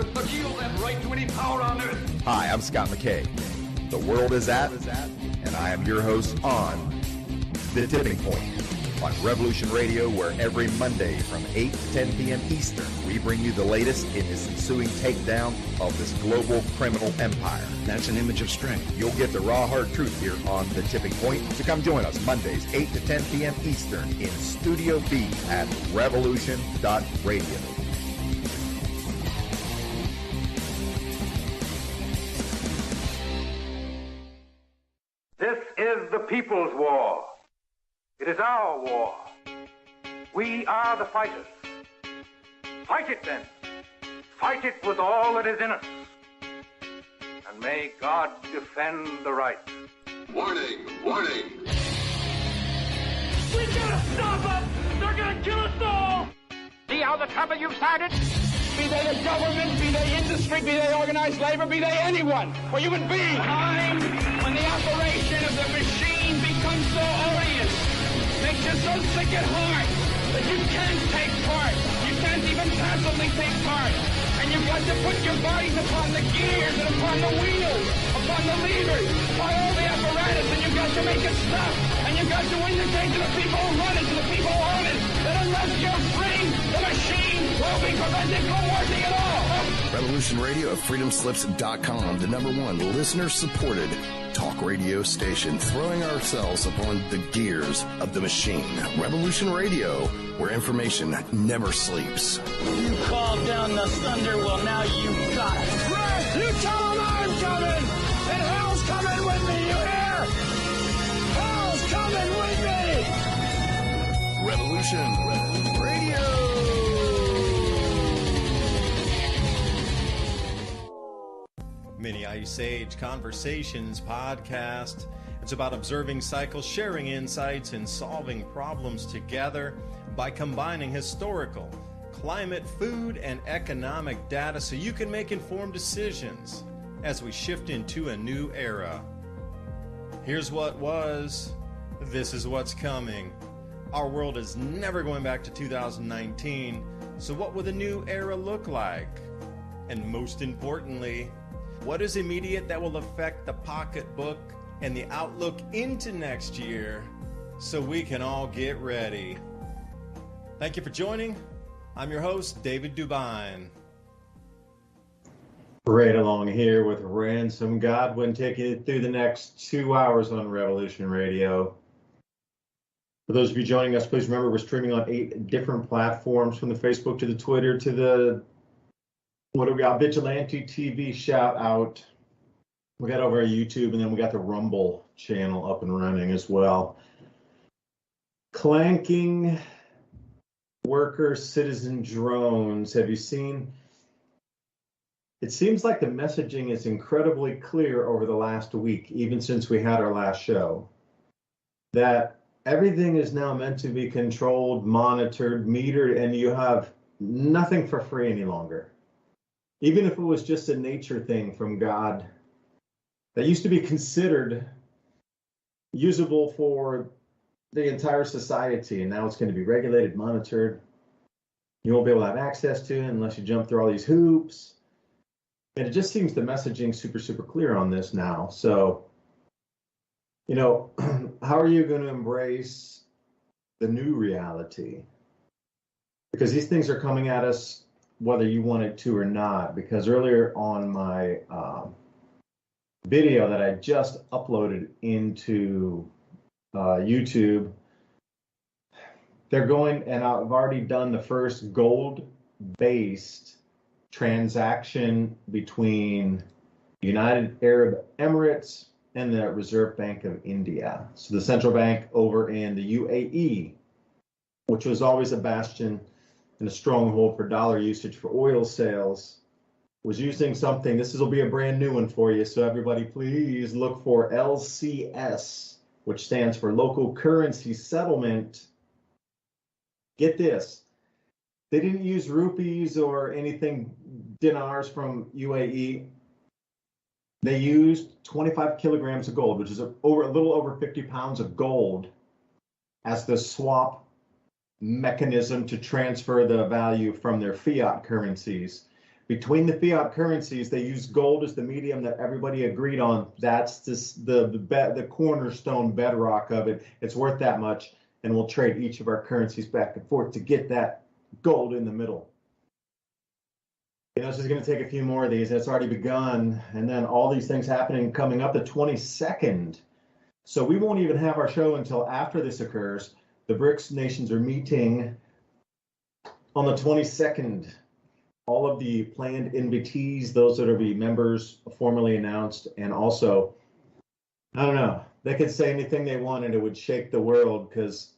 with the heel that right to any power on earth. Hi, I'm Scott McKay. The world is at, and I am your host on The Tipping Point on Revolution Radio, where every Monday from 8 to 10 p.m. Eastern, we bring you the latest in this ensuing takedown of this global criminal empire. That's an image of strength. You'll get the raw, hard truth here on The Tipping Point. So come join us Mondays, 8 to 10 p.m. Eastern in Studio B at revolution.radio. This is the people's war. It is our war. We are the fighters. Fight it then. Fight it with all that is in us. And may God defend the right. Warning! Warning! We gotta stop them! They're gonna kill us all! See how the trouble you've started? Be they the government, be they industry, be they organized labor, be they anyone, or human beings. Time when the operation of the machine becomes so odious, makes you so sick at heart that you can't take part. You can't even passively take part. And you've got to put your bodies upon the gears and upon the wheels, upon the levers, by all the apparatus, and you've got to make it stop. And you've got to indicate to the people who run it, to the people who own it, that unless you're free, the machine will be prevented from working at all. Revolution Radio of freedomslips.com, the #1 listener-supported talk radio station, throwing ourselves upon the gears of the machine. Revolution Radio, where information never sleeps. You called down the thunder, well now you got it. Right, you tell them I'm coming, and hell's coming with me, you hear? Hell's coming with me! Revolution Radio. Mini Ice Age Conversations podcast. It's about observing cycles, sharing insights, and solving problems together by combining historical, climate, food, and economic data so you can make informed decisions as we shift into a new era. Here's what was, this is what's coming. Our world is never going back to 2019, so what will the new era look like? And most importantly, what is immediate that will affect the pocketbook and the outlook into next year so we can all get ready? Thank you for joining. I'm your host, David DuByne. Right along here with Ransom Godwin, taking it through the next 2 hours on Revolution Radio. For those of you joining us, please remember we're streaming on 8 different platforms, from the Facebook to the Twitter to the, what do we got, Vigilante TV shout out. We got over our YouTube, and then we got the Rumble channel up and running as well. Clanking worker citizen drones. Have you seen? It seems like the messaging is incredibly clear over the last week, even since we had our last show, that everything is now meant to be controlled, monitored, metered, and you have nothing for free any longer. Even if it was just a nature thing from God that used to be considered usable for the entire society, and now it's going to be regulated, monitored. You won't be able to have access to it unless you jump through all these hoops. And it just seems the messaging super clear on this now. So, you know, how are you going to embrace the new reality? Because these things are coming at us whether you want it to or not. Because earlier on my video that I just uploaded into YouTube, they're going, and I've already done the first gold-based transaction between United Arab Emirates and the Reserve Bank of India. So the central bank over in the UAE, which was always a bastion and a stronghold for dollar usage for oil sales, was using something. This will be a brand new one for you. So everybody, please look for LCS, which stands for Local Currency Settlement. Get this. They didn't use rupees or anything, dinars from UAE. They used 25 kilograms of gold, which is a little over 50 pounds of gold, as the swap mechanism to transfer the value from their fiat currencies. between the fiat currencies, they use gold as the medium that everybody agreed on. That's the cornerstone bedrock of it. It's worth that much, and we'll trade each of our currencies back and forth to get that gold in the middle. You know, it's just going to take a few more of these. It's already begun, and then all these things happening coming up the 22nd. So we won't even have our show until after this occurs. The BRICS nations are meeting on the 22nd. All of the planned invitees, those that will be members, formally announced, and also, I don't know, they could say anything they want and it would shake the world because,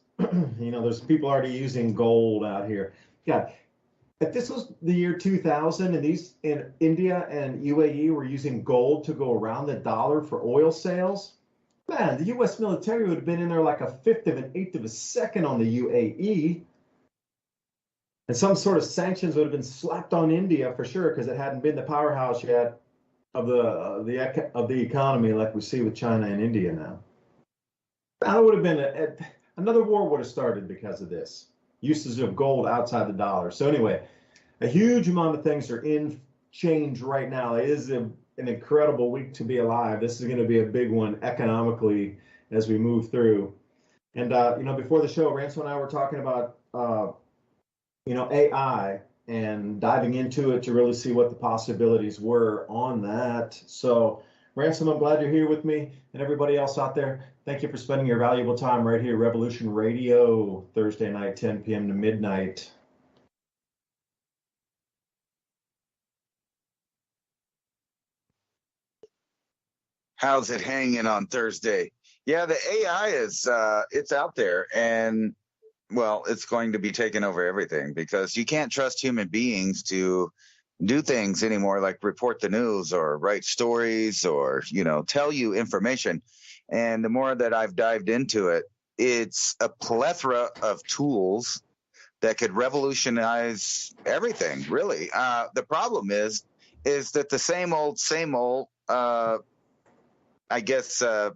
you know, there's people already using gold out here. Yeah, if this was the year 2000 and these in India and UAE were using gold to go around the dollar for oil sales, man, the U.S. military would have been in there like a fifth of an eighth of a second on the UAE. And some sort of sanctions would have been slapped on India for sure, because it hadn't been the powerhouse yet of the economy like we see with China and India now. That would have been another war would have started because of this usage of gold outside the dollar. So anyway, a huge amount of things are in change right now. It is an incredible week to be alive. This is going to be a big one economically as we move through. And you know, before the show, Ransom and I were talking about you know, AI and diving into it to really see what the possibilities were on that. So, Ransom, I'm glad you're here with me, and everybody else out there, thank you for spending your valuable time right here, Revolution Radio, Thursday night, 10 p.m. to midnight. How's it hanging on Thursday? Yeah, the AI is it's out there, and well, it's going to be taking over everything because you can't trust human beings to do things anymore, like report the news or write stories or, you know, tell you information. And the more that I've dived into it, it's a plethora of tools that could revolutionize everything, really. The problem is that the same old,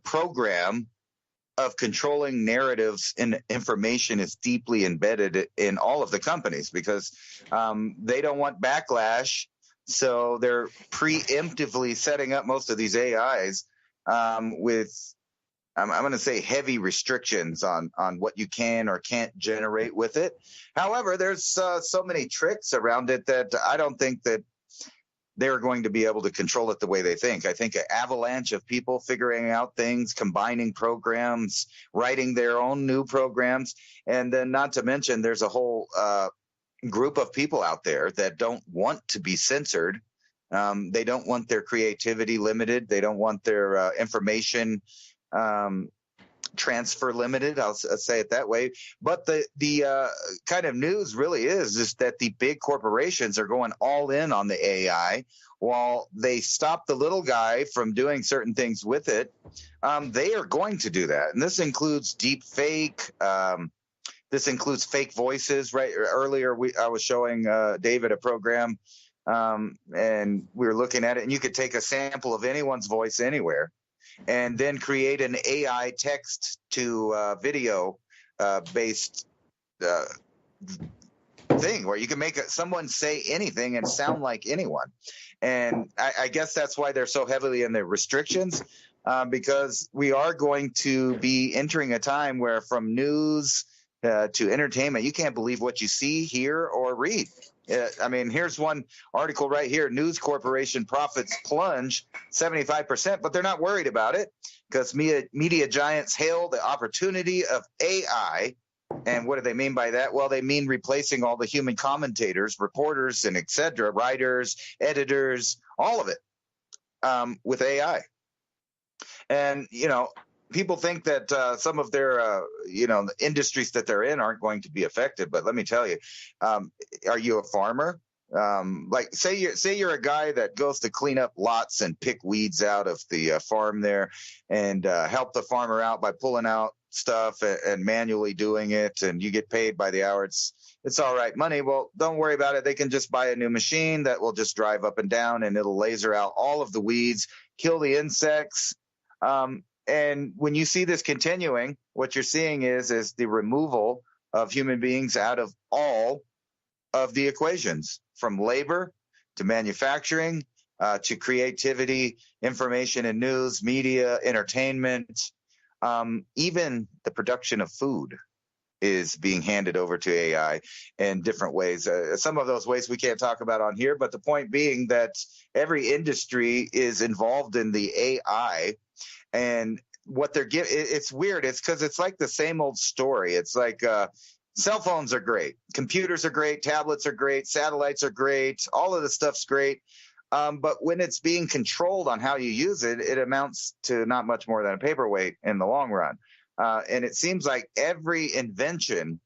program of controlling narratives and information is deeply embedded in all of the companies because they don't want backlash. So they're preemptively setting up most of these AIs with, I'm going to say, heavy restrictions on what you can or can't generate with it. However, there's so many tricks around it that I don't think that they're going to be able to control it the way they think. I think an avalanche of people figuring out things, combining programs, writing their own new programs, and then not to mention there's a whole group of people out there that don't want to be censored. They don't want their creativity limited. They don't want their information transfer limited. I'll say it that way. But the kind of news really is that the big corporations are going all in on the AI while they stop the little guy from doing certain things with it. They are going to do that. And this includes deep fake. This includes fake voices. Right. Earlier, I was showing David a program and we were looking at it, and you could take a sample of anyone's voice anywhere and then create an AI text to video based thing where you can make someone say anything and sound like anyone. And I guess that's why they're so heavily in the restrictions, because we are going to be entering a time where from news to entertainment, you can't believe what you see, hear, or read. I mean, here's one article right here. News Corporation profits plunge 75%, but they're not worried about it because media giants hail the opportunity of AI. And what do they mean by that? Well, they mean replacing all the human commentators, reporters, and et cetera, writers, editors, all of it with AI. And, you know, people think that some of their, the industries that they're in aren't going to be affected. But let me tell you, are you a farmer? Like say you're a guy that goes to clean up lots and pick weeds out of the farm there and help the farmer out by pulling out stuff and manually doing it, and you get paid by the hour. It's all right money. Well, don't worry about it. They can just buy a new machine that will just drive up and down, and it'll laser out all of the weeds, kill the insects. And when you see this continuing, what you're seeing is the removal of human beings out of all of the equations, from labor to manufacturing, to creativity, information and news, media, entertainment, even the production of food is being handed over to AI in different ways. Some of those ways we can't talk about on here, but the point being that every industry is involved in the AI, and what they're giving, it's weird. It's because it's like the same old story. It's like cell phones are great, computers are great, tablets are great, satellites are great, all of the stuff's great. But when it's being controlled on how you use it, it amounts to not much more than a paperweight in the long run. And it seems like every invention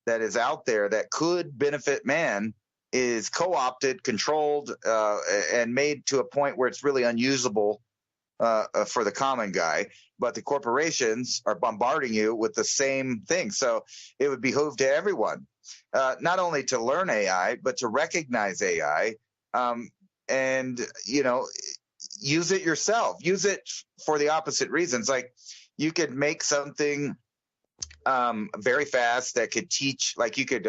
that is out there that could benefit man is co-opted, controlled, and made to a point where it's really unusable for the common guy. But the corporations are bombarding you with the same thing. So it would behoove to everyone, not only to learn AI, but to recognize AI, and, use it yourself. Use it for the opposite reasons. Like, you could make something very fast that could teach, like you could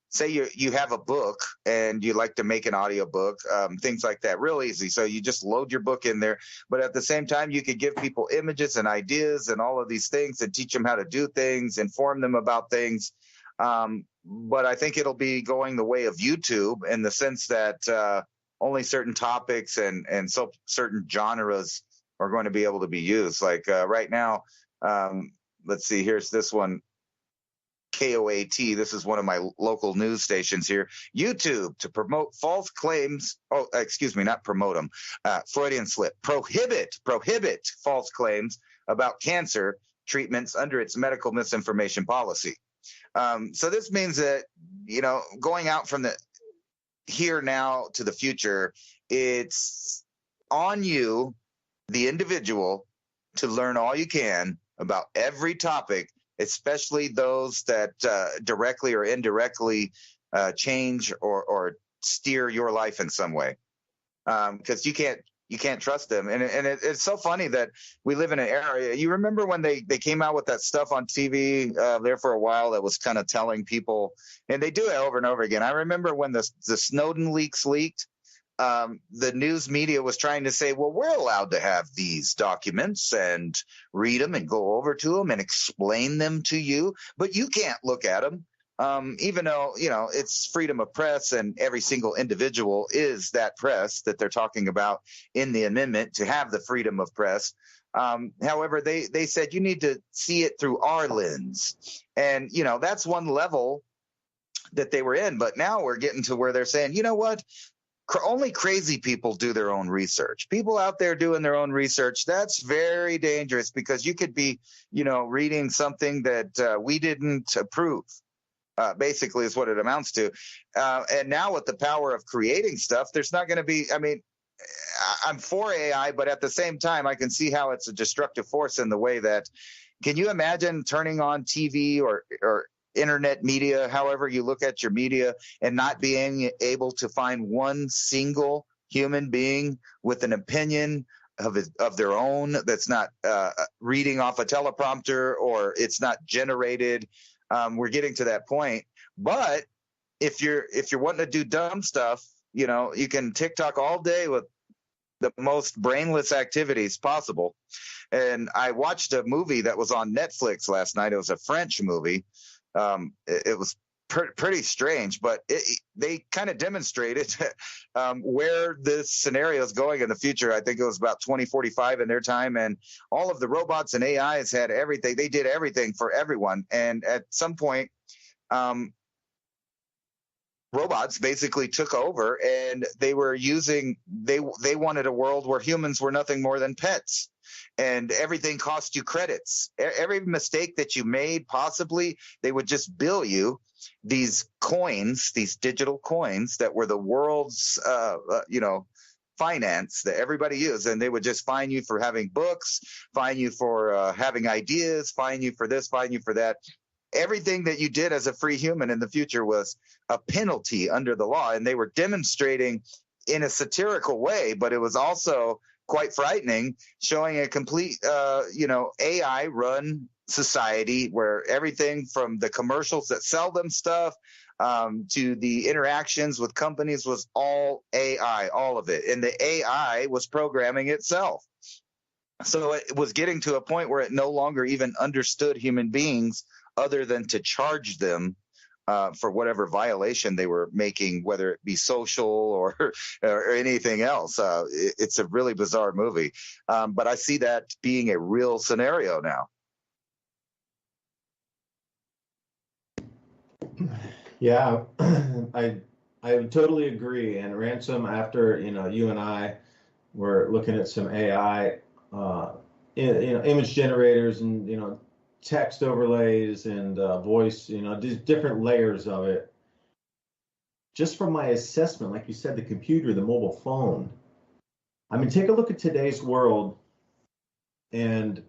say you have a book and you like to make an audio book, things like that, real easy. So you just load your book in there. But at the same time, you could give people images and ideas and all of these things and teach them how to do things, inform them about things. But I think it'll be going the way of YouTube in the sense that only certain topics and so certain genres are going to be able to be used. Like right now, let's see, here's this one, KOAT. This is one of my local news stations here. YouTube to promote false claims. Oh, excuse me, not promote them. Freudian slip. Prohibit false claims about cancer treatments under its medical misinformation policy. So this means that, going out from the here now to the future, it's on you, the individual, to learn all you can about every topic, especially those that directly or indirectly change or steer your life in some way, because you can't trust them. And it's so funny that we live in an era. You remember when they came out with that stuff on TV there for a while that was kind of telling people, and they do it over and over again. I remember when the Snowden leaks leaked, the news media was trying to say, well, we're allowed to have these documents and read them and go over to them and explain them to you, but you can't look at them. Even though, it's freedom of press and every single individual is that press that they're talking about in the amendment to have the freedom of press. However, they said you need to see it through our lens. And, that's one level that they were in. But now we're getting to where they're saying, you know what? Only crazy people do their own research. People out there doing their own research, that's very dangerous, because you could be, reading something that we didn't approve. Basically is what it amounts to. And now with the power of creating stuff, there's not going to be, I'm for AI, but at the same time, I can see how it's a destructive force in the way that, can you imagine turning on TV or internet media, however you look at your media, and not being able to find one single human being with an opinion of their own that's not reading off a teleprompter, or it's not generated. We're getting to that point. But if you're wanting to do dumb stuff, you can TikTok all day with the most brainless activities possible. And I watched a movie that was on Netflix last night. It was a French movie. It was pretty strange, but they kind of demonstrated where this scenario is going in the future. I think it was about 2045 in their time, and all of the robots and AIs had everything. They did everything for everyone. And at some point, robots basically took over, and they were using, they wanted a world where humans were nothing more than pets. And everything cost you credits. Every mistake that you made, possibly, they would just bill you these coins, these digital coins that were the world's, finance that everybody used. And they would just fine you for having books, fine you for having ideas, fine you for this, fine you for that. Everything that you did as a free human in the future was a penalty under the law. And they were demonstrating in a satirical way, but it was also quite frightening, showing a complete, AI-run society where everything from the commercials that sell them stuff to the interactions with companies was all AI, all of it. And the AI was programming itself. So it was getting to a point where it no longer even understood human beings other than to charge them for whatever violation they were making, whether it be social or anything else. It's a really bizarre movie. But I see that being a real scenario now. Yeah, I totally agree. And Ransom, after you and I were looking at some AI, image generators and text overlays and voice, these different layers of it. Just from my assessment, like you said, the computer, the mobile phone. I mean, take a look at today's world and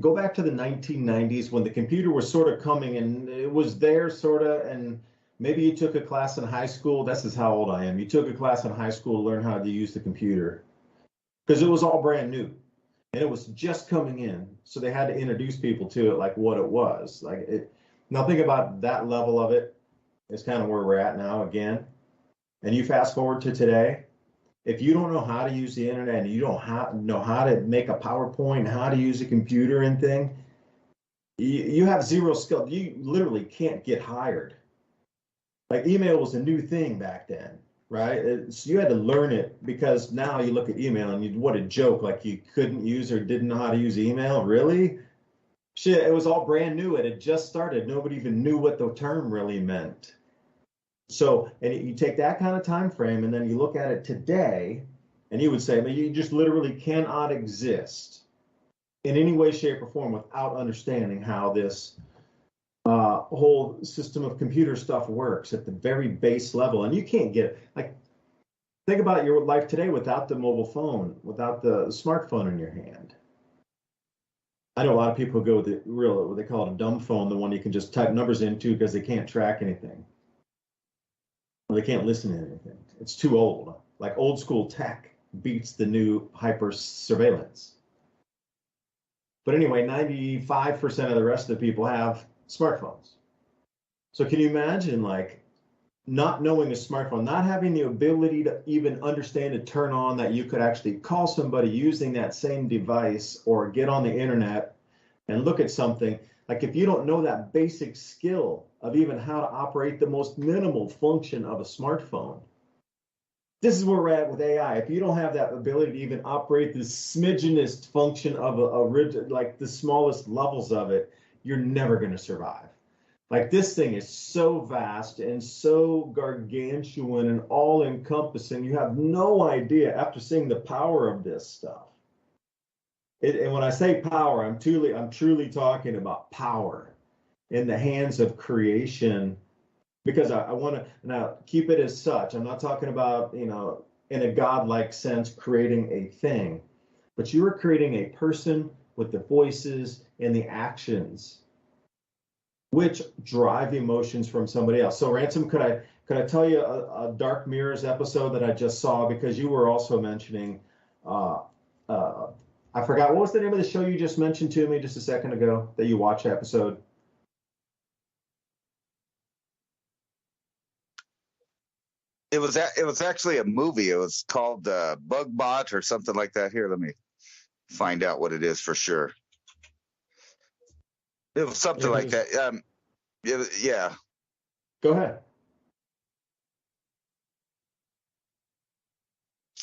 go back to the 1990s when the computer was sort of coming and it was there sort of, and maybe you took a class in high school. This is how old I am. You took a class in high school to learn how to use the computer because it was all brand new and it was just coming in. So they had to introduce people to it, like what it was. Now think about that level of it. It's kind of where we're at now again. And you fast forward to today. If you don't know how to use the internet and you don't know how to make a PowerPoint, how to use a computer and thing, you have zero skill. You literally can't get hired. Like email was a new thing back then, right? So you had to learn it because now you look at email and what a joke, like you couldn't use or didn't know how to use email, really? Shit, it was all brand new. It had just started. Nobody even knew what the term really meant. So, and you take that kind of time frame and then you look at it today and you would say, but you just literally cannot exist in any way, shape, or form without understanding how this whole system of computer stuff works at the very base level. And you can't get, think about your life today without the mobile phone, without the smartphone in your hand. I know a lot of people go with what they call it a dumb phone, the one you can just type numbers into because they can't track anything. Or they can't listen to anything. It's too old. Like old school tech beats the new hyper surveillance. But anyway, 95% of the rest of the people have smartphones. So can you imagine not knowing a smartphone, not having the ability to even understand to turn on that you could actually call somebody using that same device or get on the internet and look at something? Like if you don't know that basic skill of even how to operate the most minimal function of a smartphone, this is where we're at with AI. If you don't have that ability to even operate the smidgenest function of like the smallest levels of it, you're never going to survive. Like this thing is so vast and so gargantuan and all encompassing. You have no idea after seeing the power of this stuff. And when I say power, I'm truly talking about power in the hands of creation, because I want to now keep it as such. I'm not talking about, in a godlike sense, creating a thing, but you are creating a person with the voices and the actions which drive emotions from somebody else. So Ransom, could I tell you a Dark Mirrors episode that I just saw, because you were also mentioning, I forgot, what was the name of the show you just mentioned to me just a second ago that you watched the episode? It was actually a movie. It was called Bug Bot or something like that. Here, let me find out what it is for sure. It was something like that. Yeah. Go ahead.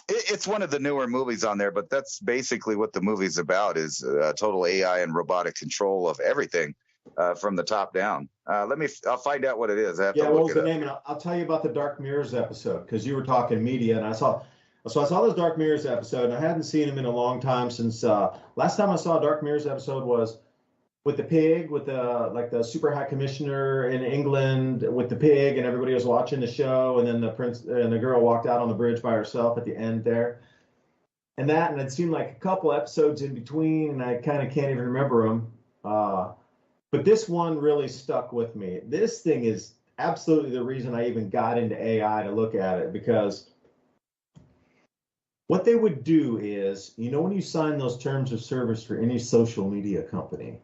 It's one of the newer movies on there, but that's basically what the movie's about, is total AI and robotic control of everything from the top down. I'll find out what it is. I have to what look was it the up. name? And I'll tell you about the Dark Mirrors episode, because you were talking media, and I saw this Dark Mirrors episode, and I hadn't seen him in a long time since last time I saw a Dark Mirrors episode was with the pig, with the super high commissioner in England with the pig, and everybody was watching the show, and then the prince and the girl walked out on the bridge by herself at the end there. And I'd seen like a couple episodes in between, and I kind of can't even remember them. But this one really stuck with me. This thing is absolutely the reason I even got into AI to look at it, because what they would do is, when you sign those terms of service for any social media company,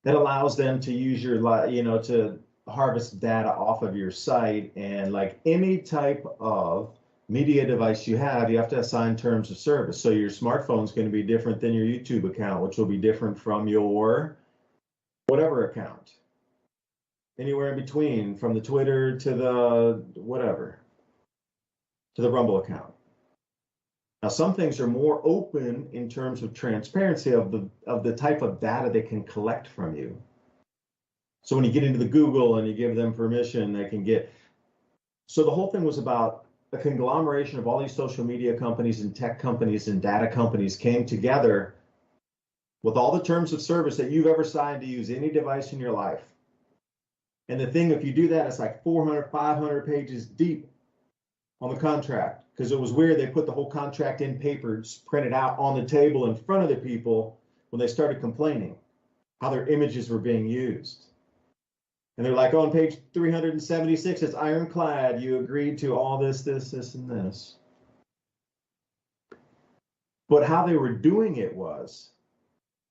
that allows them to use your, to harvest data off of your site, and like any type of media device you have to assign terms of service. So your smartphone is going to be different than your YouTube account, which will be different from your whatever account. Anywhere in between, from the Twitter to the whatever, to the Rumble account. Now, some things are more open in terms of transparency of the type of data they can collect from you. So when you get into the Google and you give them permission, they can get. So the whole thing was about a conglomeration of all these social media companies and tech companies and data companies came together with all the terms of service that you've ever signed to use any device in your life. And the thing, if you do that, it's like 400, 500 pages deep on the contract, because it was weird. They put the whole contract in papers, printed out on the table in front of the people when they started complaining how their images were being used. And they're like, on page 376, it's ironclad. You agreed to all this, this, this, and this. But how they were doing it was,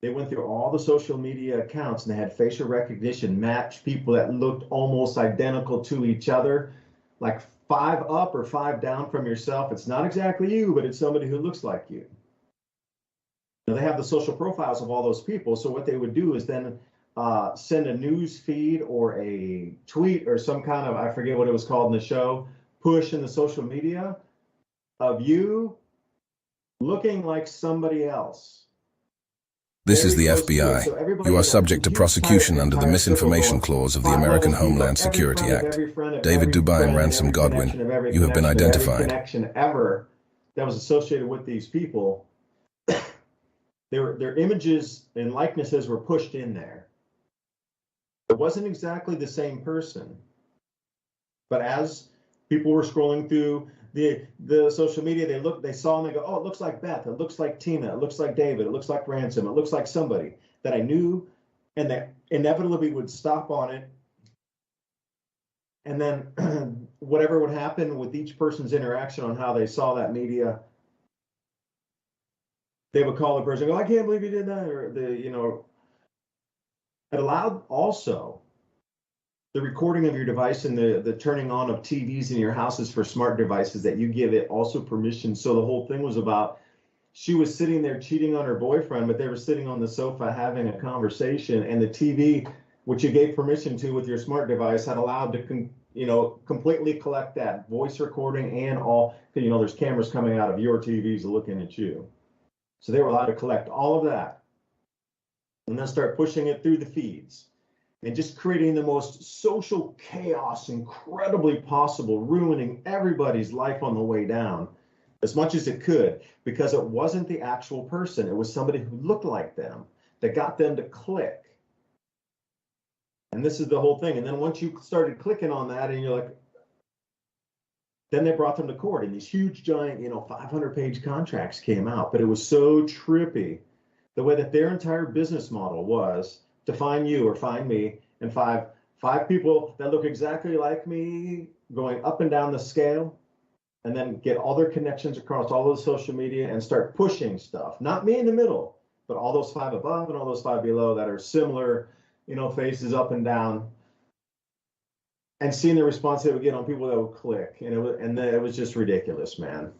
they went through all the social media accounts and they had facial recognition, match people that looked almost identical to each other, like 5 up or 5 down from yourself. It's not exactly you, but it's somebody who looks like you. Now they have the social profiles of all those people. So what they would do is then send a news feed or a tweet or some kind of, I forget what it was called in the show, push in the social media of you looking like somebody else. This is the FBI. You are subject to prosecution under the Misinformation Clause of the American Homeland Security Act. David DuByne, Ransom Godwin, you have been identified. Connection ever that was associated with these people, their images and likenesses were pushed in there. It wasn't exactly the same person, but as people were scrolling through the social media, they saw and they go, oh, it looks like Beth, it looks like Tina, it looks like David, it looks like Ransom, it looks like somebody that I knew, and that inevitably would stop on it. And then whatever would happen with each person's interaction on how they saw that media, they would call the person and go, I can't believe you did that, or it allowed also the recording of your device and the turning on of TVs in your houses for smart devices, that you give it also permission. So the whole thing was about, she was sitting there cheating on her boyfriend, but they were sitting on the sofa having a conversation, and the TV, which you gave permission to with your smart device, had allowed to completely collect that voice recording and all, there's cameras coming out of your TVs looking at you. So they were allowed to collect all of that and then start pushing it through the feeds. And just creating the most social chaos incredibly possible, ruining everybody's life on the way down as much as it could, because it wasn't the actual person. It was somebody who looked like them that got them to click. And this is the whole thing. And then once you started clicking on that and you're like, then they brought them to court, and these huge giant, 500-page contracts came out. But it was so trippy the way that their entire business model was to find you or find me, and five people that look exactly like me going up and down the scale, and then get all their connections across all of the social media and start pushing stuff. Not me in the middle, but all those 5 above and all those 5 below that are similar, faces up and down, and seeing the response they would get on people that would click. And it was just ridiculous, man.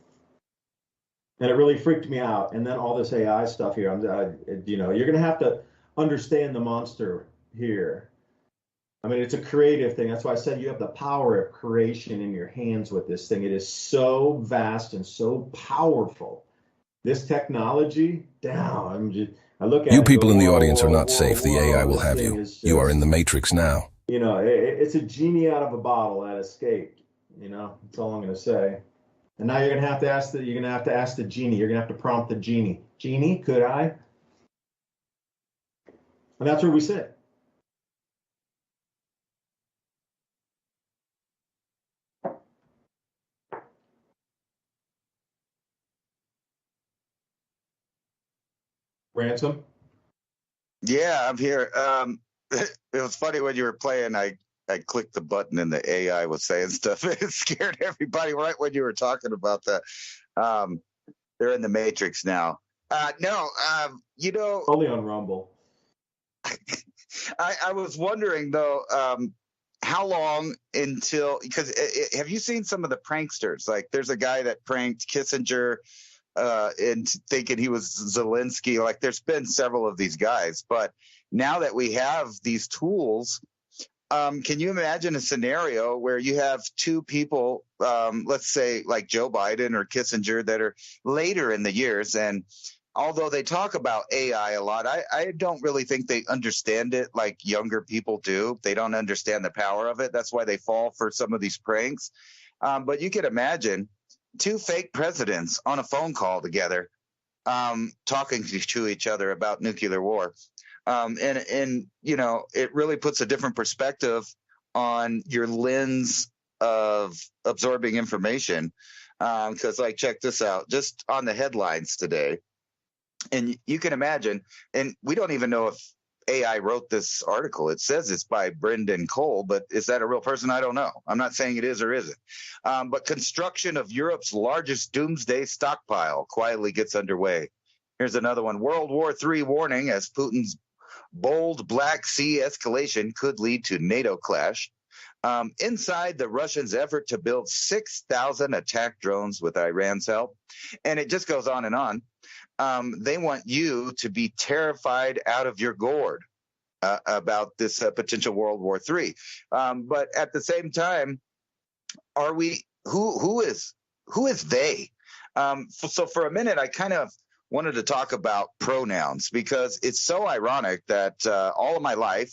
And it really freaked me out. And then all this AI stuff here, you're going to have to understand the monster here. I mean, it's a creative thing. That's why I said you have the power of creation in your hands with this thing. It is so vast and so powerful. This technology, I look at you people in the audience are not safe. The AI will have you. You are in the matrix now. It's a genie out of a bottle that escaped. That's all I'm going to say. And now you're going to have to ask the genie. You're going to have to prompt the genie. Genie, could I? And that's where we sit. Ransom? Yeah, I'm here. It was funny when you were playing, I clicked the button and the AI was saying stuff. It scared everybody right when you were talking about that. They're in the Matrix now. Only on Rumble. I was wondering though, how long until, because have you seen some of the pranksters? Like there's a guy that pranked Kissinger and thinking he was Zelensky. Like there's been several of these guys, but now that we have these tools, can you imagine a scenario where you have two people, let's say like Joe Biden or Kissinger, that are later in the years, and although they talk about AI a lot, I don't really think they understand it like younger people do. They don't understand the power of it. That's why they fall for some of these pranks. But you could imagine two fake presidents on a phone call together, talking to each other about nuclear war. And you know, it really puts a different perspective on your lens of absorbing information. Because like, check this out, just on the headlines today. And you can imagine, and we don't even know if AI wrote this article. It says it's by Brendan Cole, but is that a real person? I don't know. I'm not saying it is or isn't. But construction of Europe's largest doomsday stockpile quietly gets underway. Here's another one. World War III warning as Putin's bold Black Sea escalation could lead to NATO clash. Inside the Russians' effort to build 6,000 attack drones with Iran's help. And it just goes on and on. They want you to be terrified out of your gourd about this potential World War III. But at the same time, are we? Who is they? So for a minute, I kind of wanted to talk about pronouns, because it's so ironic that all of my life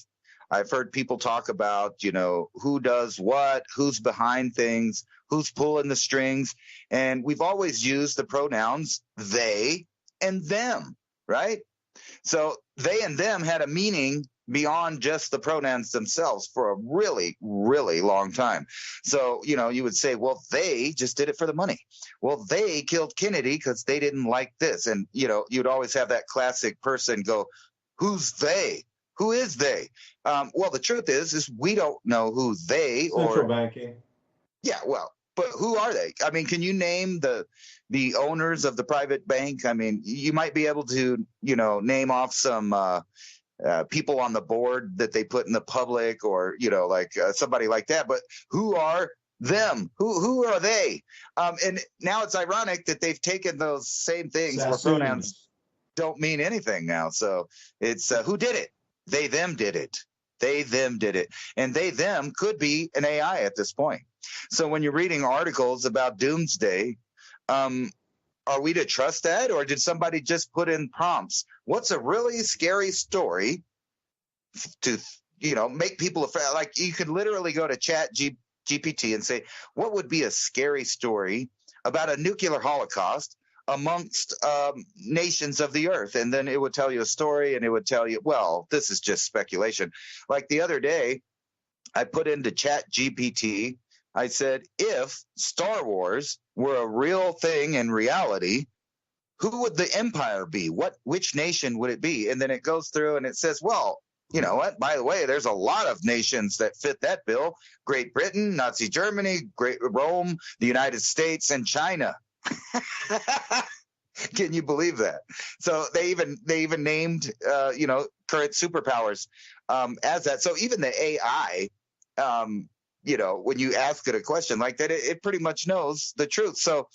I've heard people talk about, you know, who does what, who's behind things, who's pulling the strings, and we've always used the pronouns they and them, right? So they and them had a meaning beyond just the pronouns themselves for a really, really long time. So, you know, you would say, well, they just did it for the money. Well, they killed Kennedy because they didn't like this. And, you know, you'd always have that classic person go, who's they? Who is they? Well, the truth is we don't know who they or central banking. Yeah, well, but who are they? I mean, can you name the owners of the private bank? I mean, you might be able to, you know, name off some people on the board that they put in the public, or, you know, like somebody like that. But who are them? Who are they? And now it's ironic that they've taken those same things where pronouns don't mean anything now. So it's who did it? They, them did it. They, them did it. And they, them could be an AI at this point. So when you're reading articles about doomsday, are we to trust that? Or did somebody just put in prompts? What's a really scary story to, you know, make people afraid? Like you could literally go to Chat GPT and say, what would be a scary story about a nuclear holocaust amongst nations of the earth? And then it would tell you a story, and it would tell you, well, this is just speculation. Like the other day, I put into Chat GPT, I said, if Star Wars were a real thing in reality, who would the empire be? Which nation would it be? And then it goes through and it says, well, you know what? By the way, there's a lot of nations that fit that bill. Great Britain, Nazi Germany, Great Rome, the United States, and China. Can you believe that? So they even named you know, current superpowers as that. So even the AI, you know, when you ask it a question like that, it pretty much knows the truth. So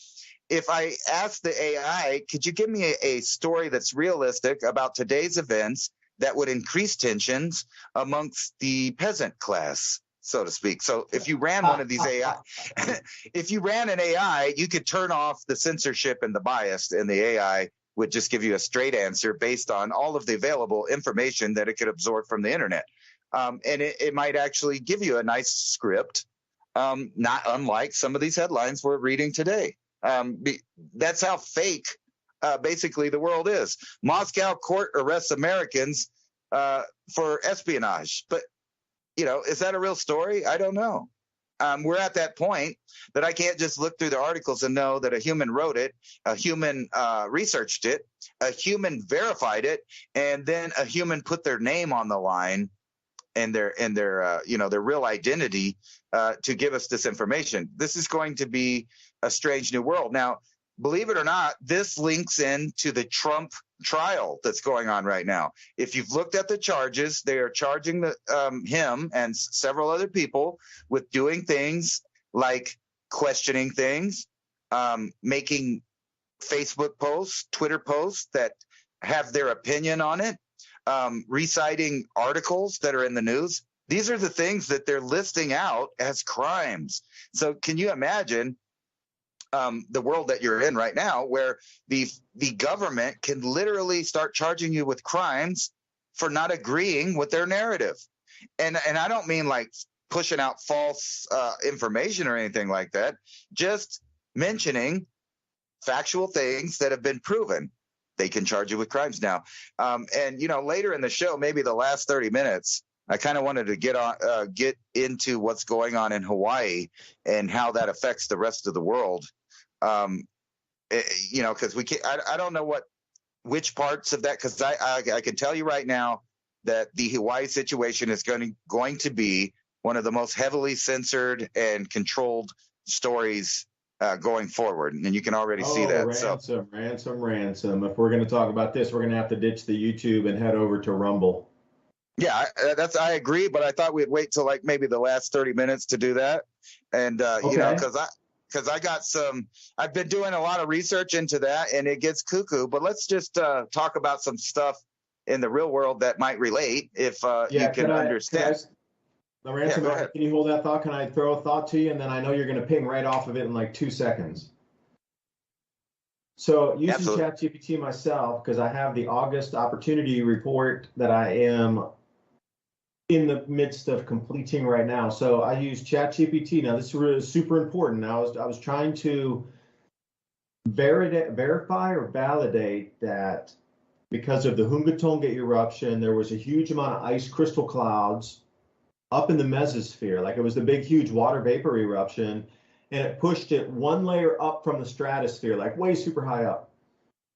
if I ask the AI, could you give me a story that's realistic about today's events that would increase tensions amongst the peasant class, so to speak? So if you ran one of these AI, if you ran an AI, you could turn off the censorship and the bias, and the AI would just give you a straight answer based on all of the available information that it could absorb from the internet. And it might actually give you a nice script, not unlike some of these headlines we're reading today. That's how fake basically the world is. Moscow court arrests Americans for espionage. But, you know, is that a real story? I don't know. We're at that point that I can't just look through the articles and know that a human wrote it, a human researched it, a human verified it, and then a human put their name on the line and their you know, their real identity to give us this information. This is going to be a strange new world. Now, believe it or not, this links into the Trump trial that's going on right now. If you've looked at the charges, they are charging him and several other people with doing things like questioning things, making Facebook posts, Twitter posts that have their opinion on it, reciting articles that are in the news. These are the things that they're listing out as crimes. So can you imagine the world that you're in right now, where the government can literally start charging you with crimes for not agreeing with their narrative? And I don't mean like pushing out false information or anything like that, just mentioning factual things that have been proven. They can charge you with crimes now. And, you know, later in the show, maybe the last 30 minutes, I kind of wanted to get into what's going on in Hawaii and how that affects the rest of the world. You know, because I don't know which parts of that, because I can tell you right now that the Hawaii situation is going to be one of the most heavily censored and controlled stories going forward, and you can already see that. Ransom. If we're going to talk about this, we're going to have to ditch the YouTube and head over to Rumble. Yeah, I agree, but I thought we'd wait till like maybe the last 30 minutes to do that, and you know, because I've been doing a lot of research into that, and it gets cuckoo. But let's just talk about some stuff in the real world that might relate, if you can understand. Ransom, can you hold that thought? Can I throw a thought to you? And then I know you're going to ping right off of it in like 2 seconds. So using ChatGPT myself, because I have the August opportunity report that I am in the midst of completing right now. So I use ChatGPT. Now this is really super important. I was trying to verify or validate that because of the Hunga Tonga eruption, there was a huge amount of ice crystal clouds up in the mesosphere. Like it was the big, huge water vapor eruption, and it pushed it one layer up from the stratosphere, like way super high up.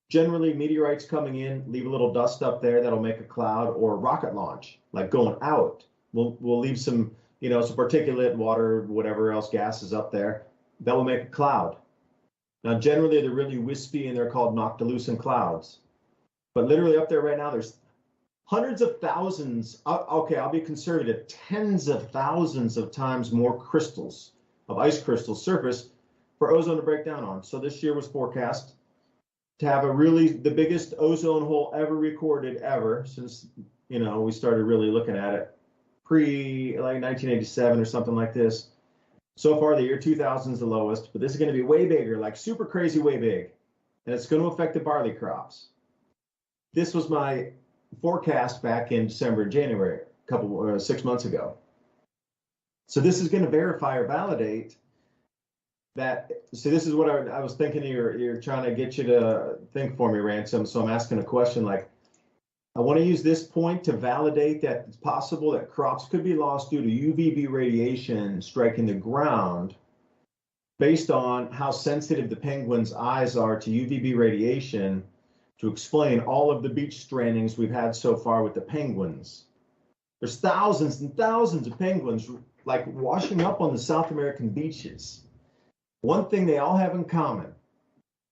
Generally, meteorites coming in, leave a little dust up there that'll make a cloud, or a rocket launch, like going out. We'll leave some, you know, some particulate, water, whatever else gases up there. That will make a cloud. Now, generally, they're really wispy, and they're called noctilucent clouds. But literally up there right now, there's hundreds of thousands, okay, I'll be conservative, tens of thousands of times more crystals of ice crystal surface for ozone to break down on. So this year was forecast to have the biggest ozone hole ever recorded since, you know, we started really looking at it like 1987 or something like this. So far, the year 2000 is the lowest, but this is going to be way bigger, like super crazy, way big. And it's going to affect the barley crops. This was my forecast back in December and January, 6 months ago. So this is going to verify or validate that. So this is what I was thinking. You're trying to get you to think for me, Ransom. So I'm asking a question like, I want to use this point to validate that it's possible that crops could be lost due to UVB radiation striking the ground, based on how sensitive the penguins' eyes are to UVB radiation, to explain all of the beach strandings we've had so far with the penguins. There's thousands and thousands of penguins like washing up on the South American beaches. One thing they all have in common: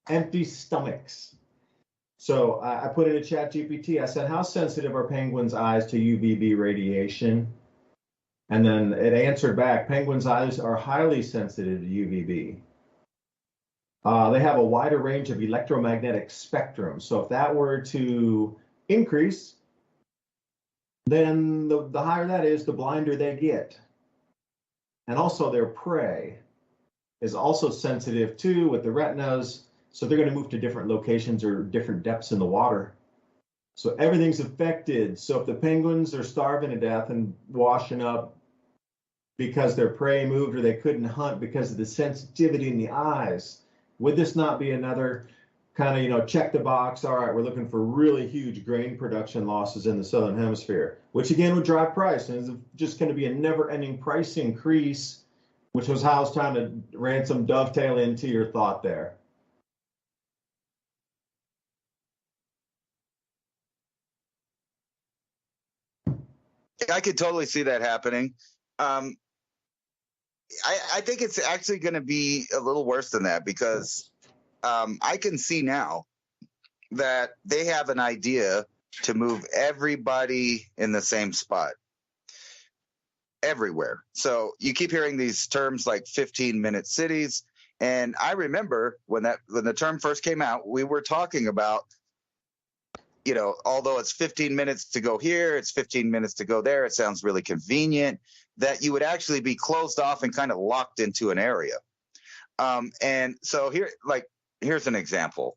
empty stomachs. So I put in a ChatGPT, I said, how sensitive are penguins' eyes to UVB radiation? And then it answered back, penguins' eyes are highly sensitive to UVB. They have a wider range of electromagnetic spectrum. So if that were to increase, then the higher that is, the blinder they get. And also their prey is also sensitive too with the retinas. So they're going to move to different locations or different depths in the water. So everything's affected. So if the penguins are starving to death and washing up because their prey moved or they couldn't hunt because of the sensitivity in the eyes, would this not be another kind of, you know, check the box? All right, we're looking for really huge grain production losses in the Southern Hemisphere, which again would drive price. And it's just going to be a never-ending price increase, which was how I was trying to Ransom dovetail into your thought there. I could totally see that happening. I think it's actually going to be a little worse than that, because I can see now that they have an idea to move everybody in the same spot everywhere. So you keep hearing these terms like 15-minute cities. And I remember when the term first came out, we were talking about, although it's 15 minutes to go here, it's 15 minutes to go there, it sounds really convenient, that you would actually be closed off and kind of locked into an area. And so here's an example.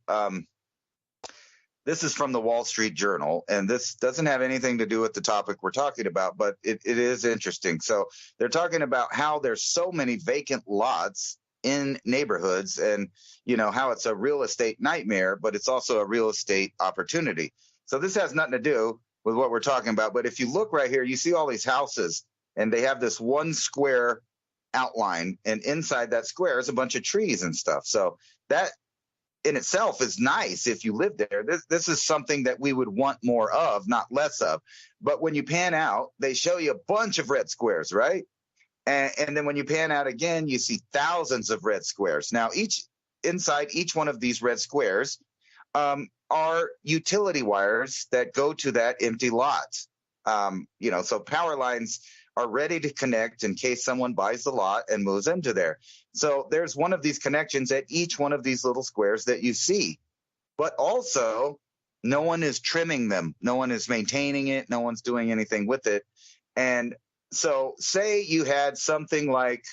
This is from the Wall Street Journal, and this doesn't have anything to do with the topic we're talking about, but it is interesting. So they're talking about how there's so many vacant lots in neighborhoods and, how it's a real estate nightmare, but it's also a real estate opportunity. So this has nothing to do with what we're talking about. But if you look right here, you see all these houses, and they have this one square outline, and inside that square is a bunch of trees and stuff. So that in itself is nice if you live there. This is something that we would want more of, not less of. But when you pan out, they show you a bunch of red squares, right? And then when you pan out again, you see thousands of red squares. Now, inside each one of these red squares are utility wires that go to that empty lot. So power lines are ready to connect in case someone buys the lot and moves into there. So there's one of these connections at each one of these little squares that you see. But also, no one is trimming them. No one is maintaining it. No one's doing anything with it. And so say you had something like,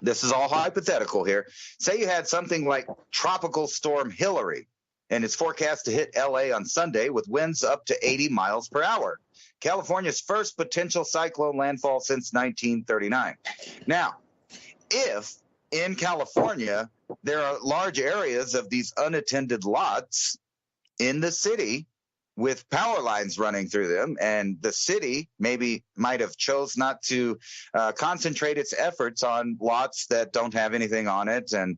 this is all hypothetical here, say you had something like Tropical Storm Hillary, and it's forecast to hit LA on Sunday with winds up to 80 miles per hour. California's first potential cyclone landfall since 1939. Now, if in California there are large areas of these unattended lots in the city with power lines running through them, and the city maybe might have chose not to concentrate its efforts on lots that don't have anything on it and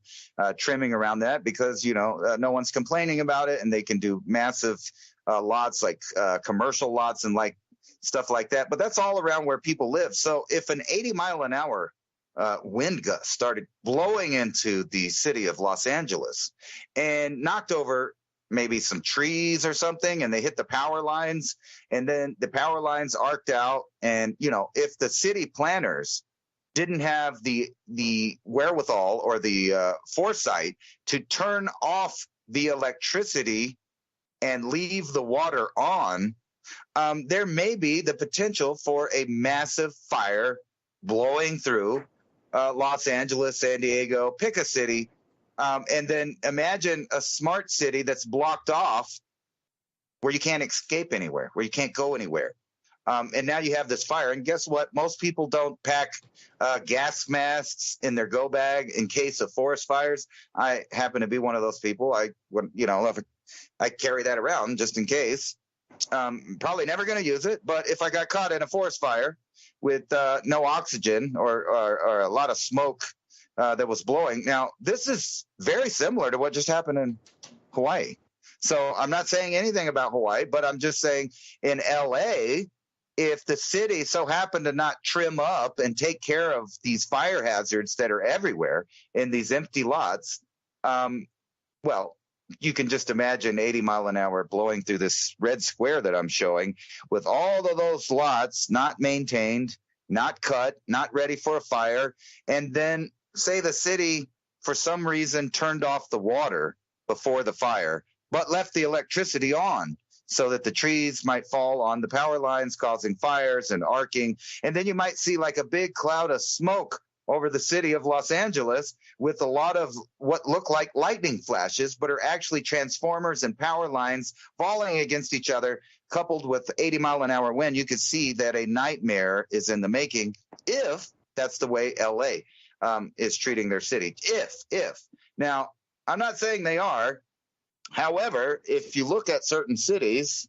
trimming around that because, no one's complaining about it, and they can do massive lots like commercial lots and like stuff like that. But that's all around where people live. So if an 80-mile-an-hour wind gust started blowing into the city of Los Angeles and knocked over maybe some trees or something, and they hit the power lines, and then the power lines arced out. And, if the city planners didn't have the wherewithal or the foresight to turn off the electricity and leave the water on, there may be the potential for a massive fire blowing through Los Angeles, San Diego, pick a city. And then imagine a smart city that's blocked off where you can't escape anywhere, where you can't go anywhere. And now you have this fire. And guess what? Most people don't pack gas masks in their go bag in case of forest fires. I happen to be one of those people. I carry that around just in case. Probably never going to use it. But if I got caught in a forest fire with no oxygen or a lot of smoke that was blowing. Now, this is very similar to what just happened in Hawaii. So I'm not saying anything about Hawaii, but I'm just saying in LA, if the city so happened to not trim up and take care of these fire hazards that are everywhere in these empty lots, well, you can just imagine 80 mile an hour blowing through this red square that I'm showing with all of those lots not maintained, not cut, not ready for a fire, and then say the city, for some reason, turned off the water before the fire, but left the electricity on so that the trees might fall on the power lines, causing fires and arcing. And then you might see like a big cloud of smoke over the city of Los Angeles with a lot of what look like lightning flashes, but are actually transformers and power lines falling against each other, coupled with 80-mile-an-hour wind. You could see that a nightmare is in the making if that's the way LA is treating their city. If. Now, I'm not saying they are. However, if you look at certain cities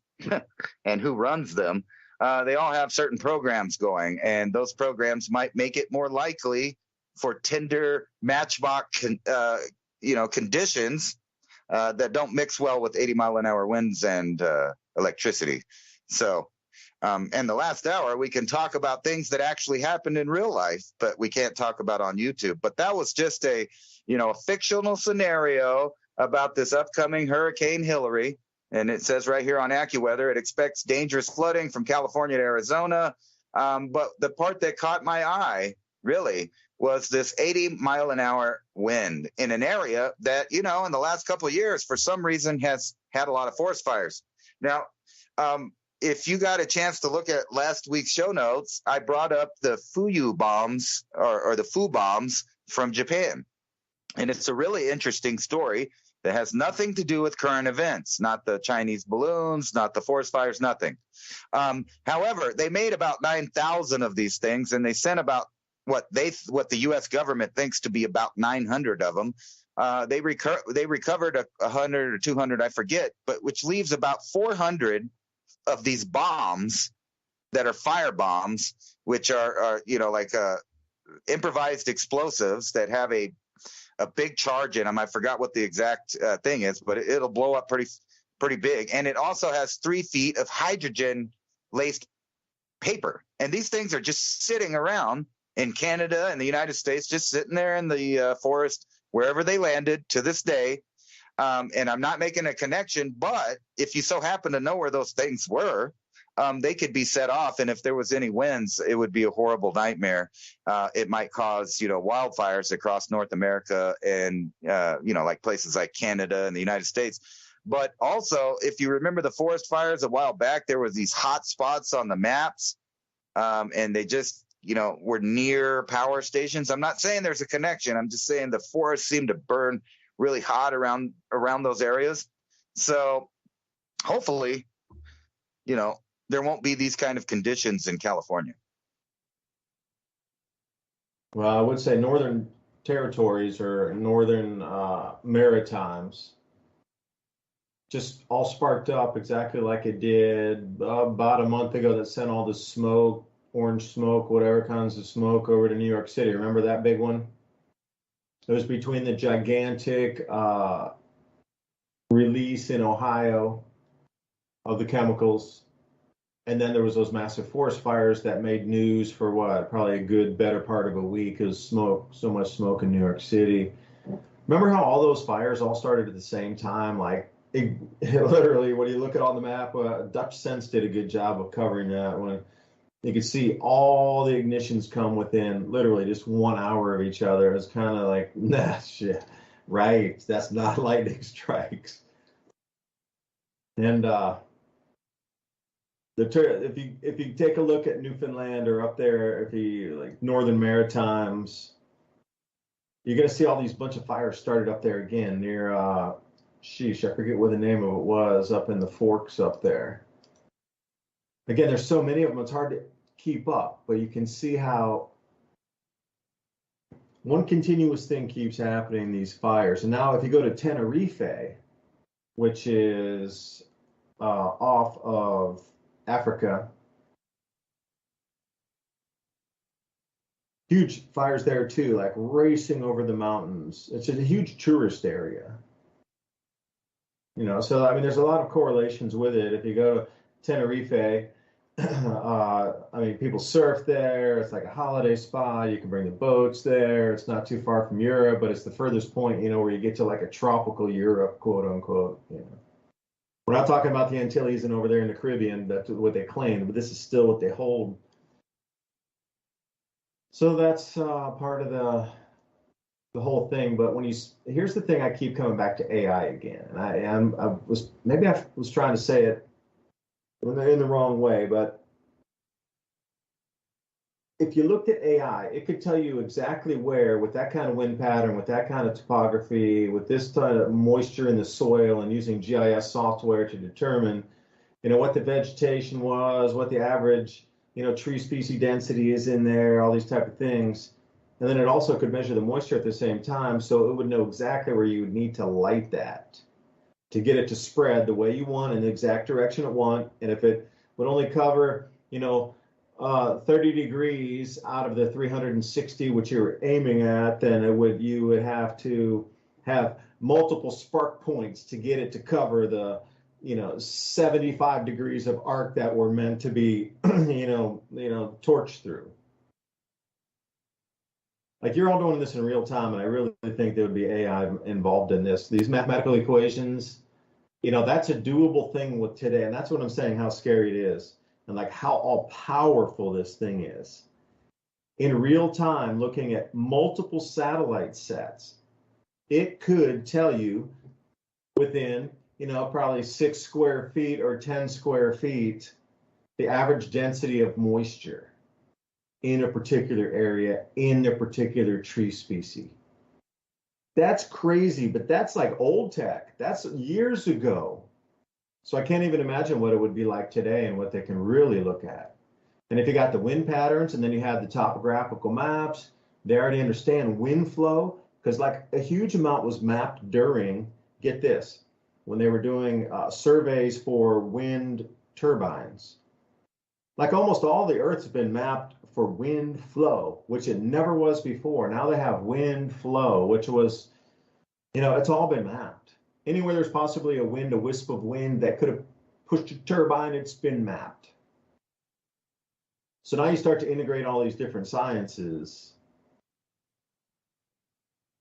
and who runs them, they all have certain programs going, and those programs might make it more likely for tender matchbox, conditions that don't mix well with 80-mile-an-hour winds and electricity. So, and the last hour, we can talk about things that actually happened in real life, but we can't talk about on YouTube. But that was just a fictional scenario about this upcoming Hurricane Hillary. And it says right here on AccuWeather, it expects dangerous flooding from California to Arizona. But the part that caught my eye, really, was this 80-mile-an-hour wind in an area that, in the last couple of years, for some reason, has had a lot of forest fires. Now, if you got a chance to look at last week's show notes, I brought up the Fuyu bombs or the Fu bombs from Japan. And it's a really interesting story that has nothing to do with current events, not the Chinese balloons, not the forest fires, nothing. However, they made about 9,000 of these things, and they sent about what the U.S. government thinks to be about 900 of them. They recovered 100 or 200, I forget, but which leaves about 400 of these bombs that are fire bombs, which are improvised explosives that have a big charge in them. I forgot what the exact thing is, but it'll blow up pretty big. And it also has 3 feet of hydrogen-laced paper. And these things are just sitting around in Canada and the United States, just sitting there in the forest, wherever they landed to this day. And I'm not making a connection, but if you so happen to know where those things were, they could be set off. And if there was any winds, it would be a horrible nightmare. It might cause, wildfires across North America and, like places like Canada and the United States. But also, if you remember the forest fires a while back, there was these hot spots on the maps, and they just, were near power stations. I'm not saying there's a connection. I'm just saying the forests seem to burn really hot around those areas. So hopefully, there won't be these kind of conditions in California. Well, I would say northern territories or northern Maritimes just all sparked up exactly like it did about a month ago that sent all the smoke, orange smoke, whatever kinds of smoke over to New York City. Remember that big one? It was between the gigantic release in Ohio of the chemicals, and then there was those massive forest fires that made news for probably a good better part of a week. It was so much smoke in New York City. Remember how all those fires all started at the same time? Literally, when you look at on the map, Dutch Sense did a good job of covering that. When you could see all the ignitions come within literally just 1 hour of each other. It was kind of like, nah, shit, right? That's not lightning strikes. And if you take a look at Newfoundland or up there, if you like Northern Maritimes, you're gonna see all these bunch of fires started up there again near I forget what the name of it was, up in the Forks up there. Again, there's so many of them, it's hard to keep up, but you can see how one continuous thing keeps happening, these fires. And now if you go to Tenerife, which is off of Africa, huge fires there too, like racing over the mountains. It's a huge tourist area. So I mean, there's a lot of correlations with it. If you go to Tenerife, people surf there. It's like a holiday spot. You can bring the boats there. It's not too far from Europe, but it's the furthest point, where you get to like a tropical Europe, quote unquote. We're not talking about the Antilles and over there in the Caribbean. That's what they claim, but this is still what they hold. So that's part of the whole thing. But here's the thing, I keep coming back to AI again, and I was trying to say it in the wrong way, but if you looked at AI, it could tell you exactly where, with that kind of wind pattern, with that kind of topography, with this kind of moisture in the soil, and using GIS software to determine, what the vegetation was, what the average, tree species density is in there, all these type of things. And then it also could measure the moisture at the same time, so it would know exactly where you would need to light that to get it to spread the way you want in the exact direction it want. And if it would only cover, 30 degrees out of the 360 which you're aiming at, then you would have to have multiple spark points to get it to cover the 75 degrees of arc that were meant to be torched through. like you're all doing this in real time, and I really think there would be AI involved in this. These mathematical equations, that's a doable thing with today, and that's what I'm saying, how scary it is, and like how all powerful this thing is. In real time, looking at multiple satellite sets, it could tell you within, probably 6 square feet or 10 square feet, the average density of moisture in a particular area, in a particular tree species. That's crazy, but that's like old tech. That's years ago. So I can't even imagine what it would be like today and what they can really look at. And if you got the wind patterns and then you have the topographical maps, they already understand wind flow, because like a huge amount was mapped during, get this, when they were doing surveys for wind turbines. Like almost all the Earth's been mapped for wind flow, which it never was before. Now they have wind flow, which was, it's all been mapped. Anywhere there's possibly a wisp of wind that could have pushed a turbine, it's been mapped. So now you start to integrate all these different sciences.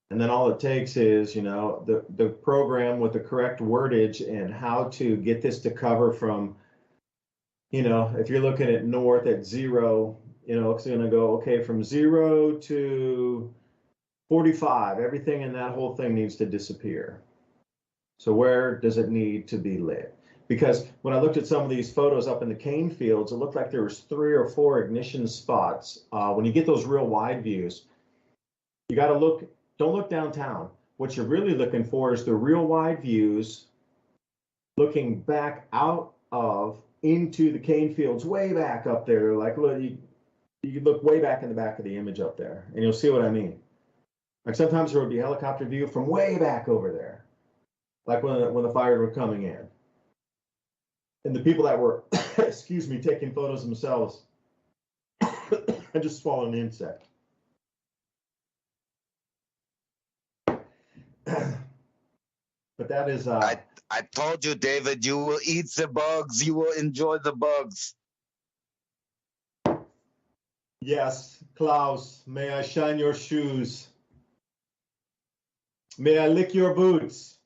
And then all it takes is, the program with the correct wordage and how to get this to cover from, if you're looking at north at 0, it's going to go, okay, from 0 to 45, everything in that whole thing needs to disappear. So where does it need to be lit? Because when I looked at some of these photos up in the cane fields, it looked like there was 3 or 4 ignition spots. When you get those real wide views, you got to look, don't look downtown. What you're really looking for is the real wide views looking back out of into the cane fields way back up there. Like, look, you look way back in the back of the image up there, and you'll see what I mean. Like sometimes there would be a helicopter view from way back over there, like when the fires were coming in. And the people that were, excuse me, taking photos themselves, I just swallowed an insect. But that is... I told you, David, you will eat the bugs. You will enjoy the bugs. Yes, Klaus, may I shine your shoes? May I lick your boots?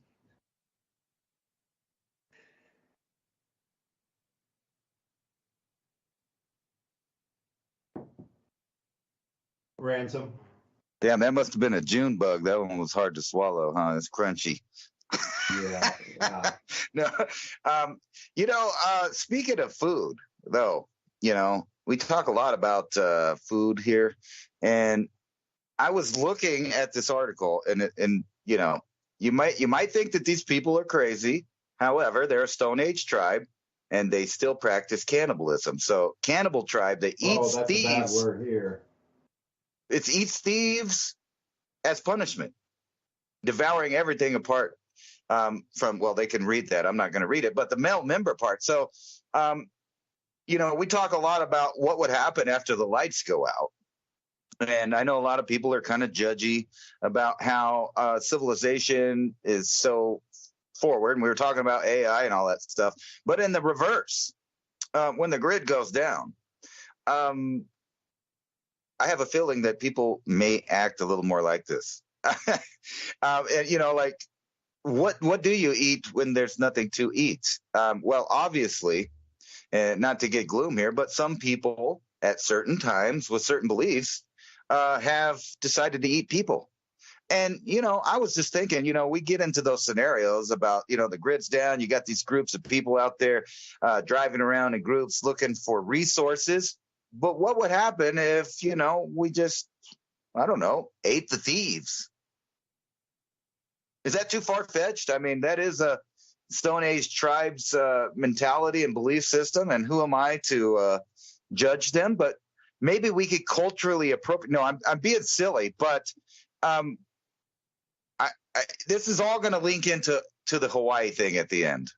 Ransom. Damn, that must have been a June bug. That one was hard to swallow, huh? It's crunchy. Yeah. No, speaking of food, though, we talk a lot about food here, and I was looking at this article, and you might think that these people are crazy. However, they're a Stone Age tribe, and they still practice cannibalism. So, cannibal tribe that eats that's thieves. A bad word here. It eats thieves as punishment, devouring everything apart from, well, they can read that. I'm not going to read it, but the male member part. So, we talk a lot about what would happen after the lights go out. And I know a lot of people are kind of judgy about how civilization is so forward. And we were talking about AI and all that stuff. But in the reverse, when the grid goes down, I have a feeling that people may act a little more like this. And, like, what do you eat when there's nothing to eat? Well, obviously, not to get gloom here, but some people at certain times with certain beliefs have decided to eat people. And, I was just thinking, we get into those scenarios about, the grid's down. You got these groups of people out there driving around in groups looking for resources. But what would happen if, we just, I don't know, ate the thieves? Is that too far-fetched? I mean, that is a Stone Age tribe's mentality and belief system, and who am I to judge them? But maybe we could culturally appropriate. No, I'm being silly, but this is all going to link into the Hawaii thing at the end,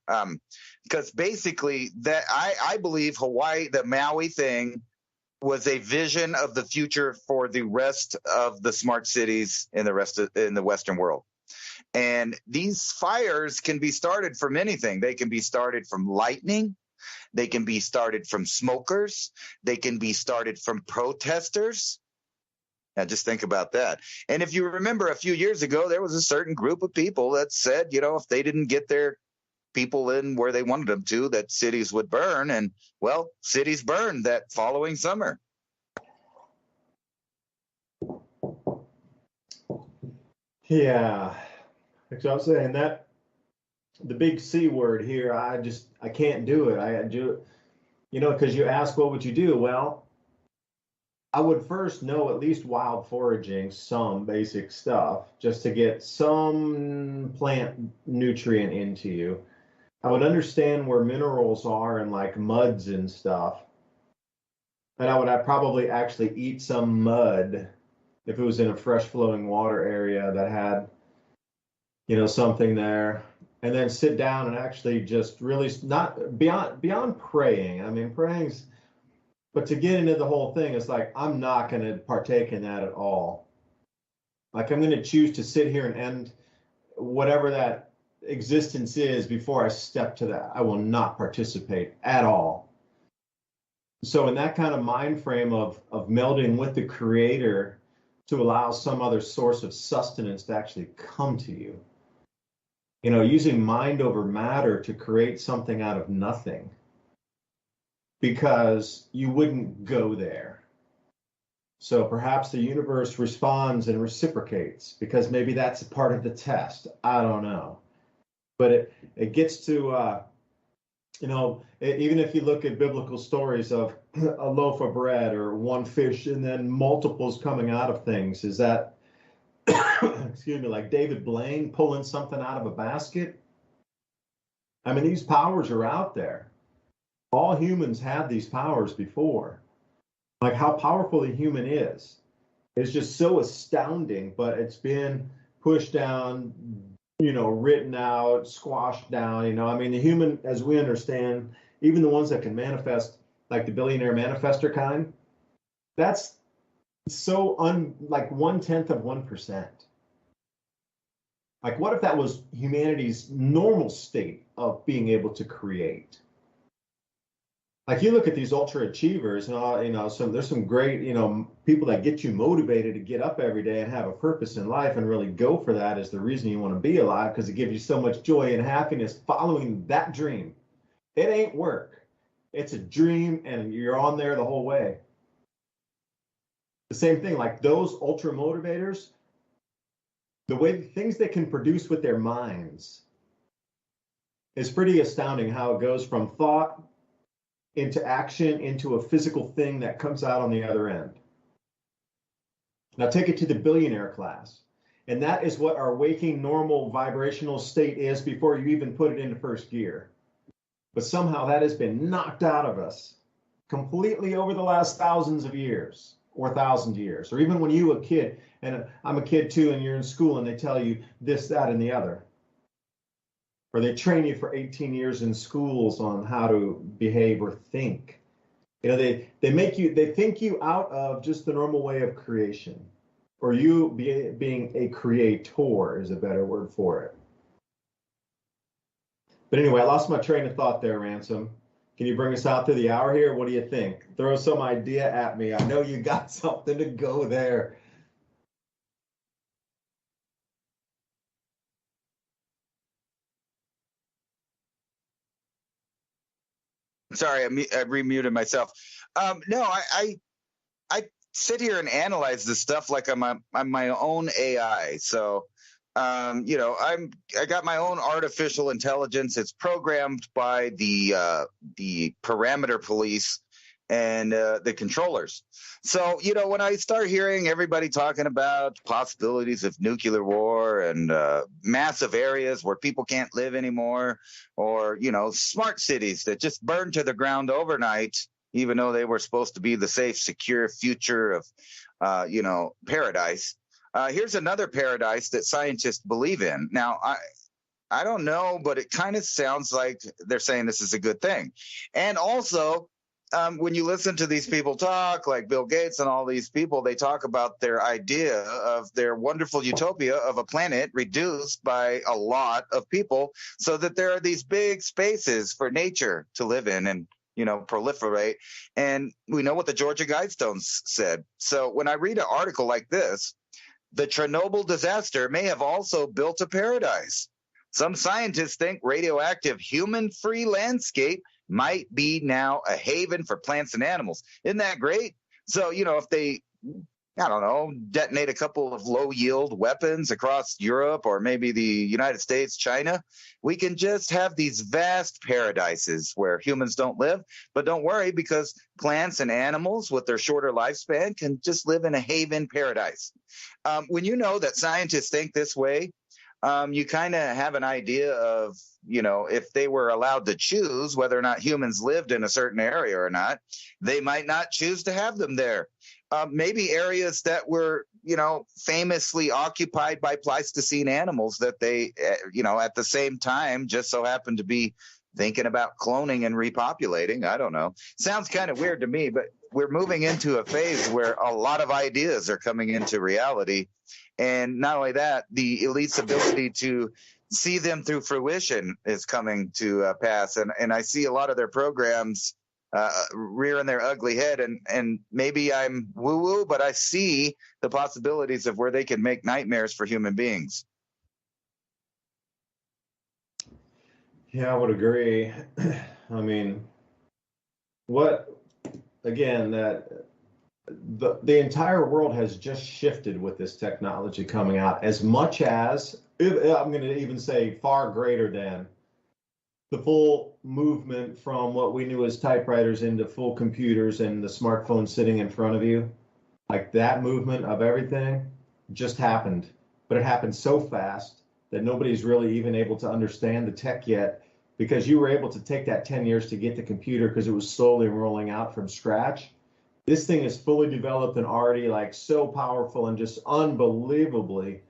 because basically that I believe Hawaii, the Maui thing, was a vision of the future for the rest of the smart cities in the Western world. And these fires can be started from anything. They can be started from lightning. They can be started from smokers. They can be started from protesters. Now, just think about that. And if you remember a few years ago, there was a certain group of people that said, if they didn't get their people in where they wanted them to, that cities would burn. And, well, cities burned that following summer. Yeah. So I'm saying that the big C word here, I can't do it. I do, because you ask, what would you do? Well, I would first know at least wild foraging, some basic stuff, just to get some plant nutrient into you. I would understand where minerals are in like muds and stuff. And I'd probably actually eat some mud if it was in a fresh flowing water area that had, something there. And then sit down and actually just really not beyond praying. I mean, praying's, but to get into the whole thing, it's like, I'm not going to partake in that at all. Like, I'm going to choose to sit here and end whatever that existence is before I step to that. I will not participate at all. So in that kind of mind frame of melding with the creator to allow some other source of sustenance to actually come to you, using mind over matter to create something out of nothing, because you wouldn't go there. So perhaps the universe responds and reciprocates, because maybe that's a part of the test. I don't know. But it gets to, even if you look at biblical stories of a loaf of bread or one fish and then multiples coming out of things, is that, excuse me, like David Blaine pulling something out of a basket? I mean, these powers are out there. All humans had these powers before. Like, how powerful a human is just so astounding, but it's been pushed down, written out, squashed down. I mean, the human, as we understand, even the ones that can manifest, like the billionaire manifester kind, that's so like 1/10 of 1%. Like, what if that was humanity's normal state of being able to create? Like, you look at these ultra achievers, and there's some great, people that get you motivated to get up every day and have a purpose in life and really go for that is the reason you want to be alive, because it gives you so much joy and happiness following that dream. It ain't work. It's a dream, and you're on there the whole way. The same thing, like those ultra motivators, the way things they can produce with their minds is pretty astounding, how it goes from thought into action, into a physical thing that comes out on the other end. Now take it to the billionaire class. And that is what our waking normal vibrational state is before you even put it into first gear. But somehow that has been knocked out of us completely over the last thousands of years, or 1,000 years, or even when you were a kid, and I'm a kid too, and you're in school and they tell you this, that, and the other. Or they train you for 18 years in schools on how to behave or think. They think you out of just the normal way of creation, or you being a creator is a better word for it. But anyway, I lost my train of thought there, Ransom. Can you bring us out through the hour here? What do you think? Throw some idea at me. I know you got something to go there. Sorry, I remuted myself. No, I sit here and analyze this stuff like I'm my own AI. So, I got my own artificial intelligence. It's programmed by the parameter police and the controllers. So, when I start hearing everybody talking about possibilities of nuclear war and massive areas where people can't live anymore, or, smart cities that just burn to the ground overnight, even though they were supposed to be the safe, secure future of, paradise. Here's another paradise that scientists believe in. Now, I don't know, but it kind of sounds like they're saying this is a good thing. And also, when you listen to these people talk, like Bill Gates and all these people, they talk about their idea of their wonderful utopia of a planet reduced by a lot of people so that there are these big spaces for nature to live in. And proliferate. And we know what the Georgia Guidestones said. So when I read an article like this, the Chernobyl disaster may have also built a paradise. Some scientists think radioactive human-free landscape might be now a haven for plants and animals. Isn't that great? So, if they, detonate a couple of low-yield weapons across Europe or maybe the United States, China, we can just have these vast paradises where humans don't live. But don't worry, because plants and animals with their shorter lifespan can just live in a haven paradise. When you know that scientists think this way, you kind of have an idea of, if they were allowed to choose whether or not humans lived in a certain area or not, they might not choose to have them there. Maybe areas that were, famously occupied by Pleistocene animals that they, at the same time just so happened to be thinking about cloning and repopulating. I don't know. Sounds kind of weird to me, but we're moving into a phase where a lot of ideas are coming into reality. And not only that, the elite's ability to see them through fruition is coming to pass. And I see a lot of their programs rearing their ugly head. And maybe I'm woo-woo, but I see the possibilities of where they can make nightmares for human beings. Yeah, I would agree. I mean, that the entire world has just shifted with this technology coming out, as much as, I'm going to even say far greater than the full movement from what we knew as typewriters into full computers and the smartphone sitting in front of you. Like, that movement of everything just happened, but it happened so fast that nobody's really even able to understand the tech yet, because you were able to take that 10 years to get the computer because it was slowly rolling out from scratch. This thing is fully developed and already so powerful and just unbelievably,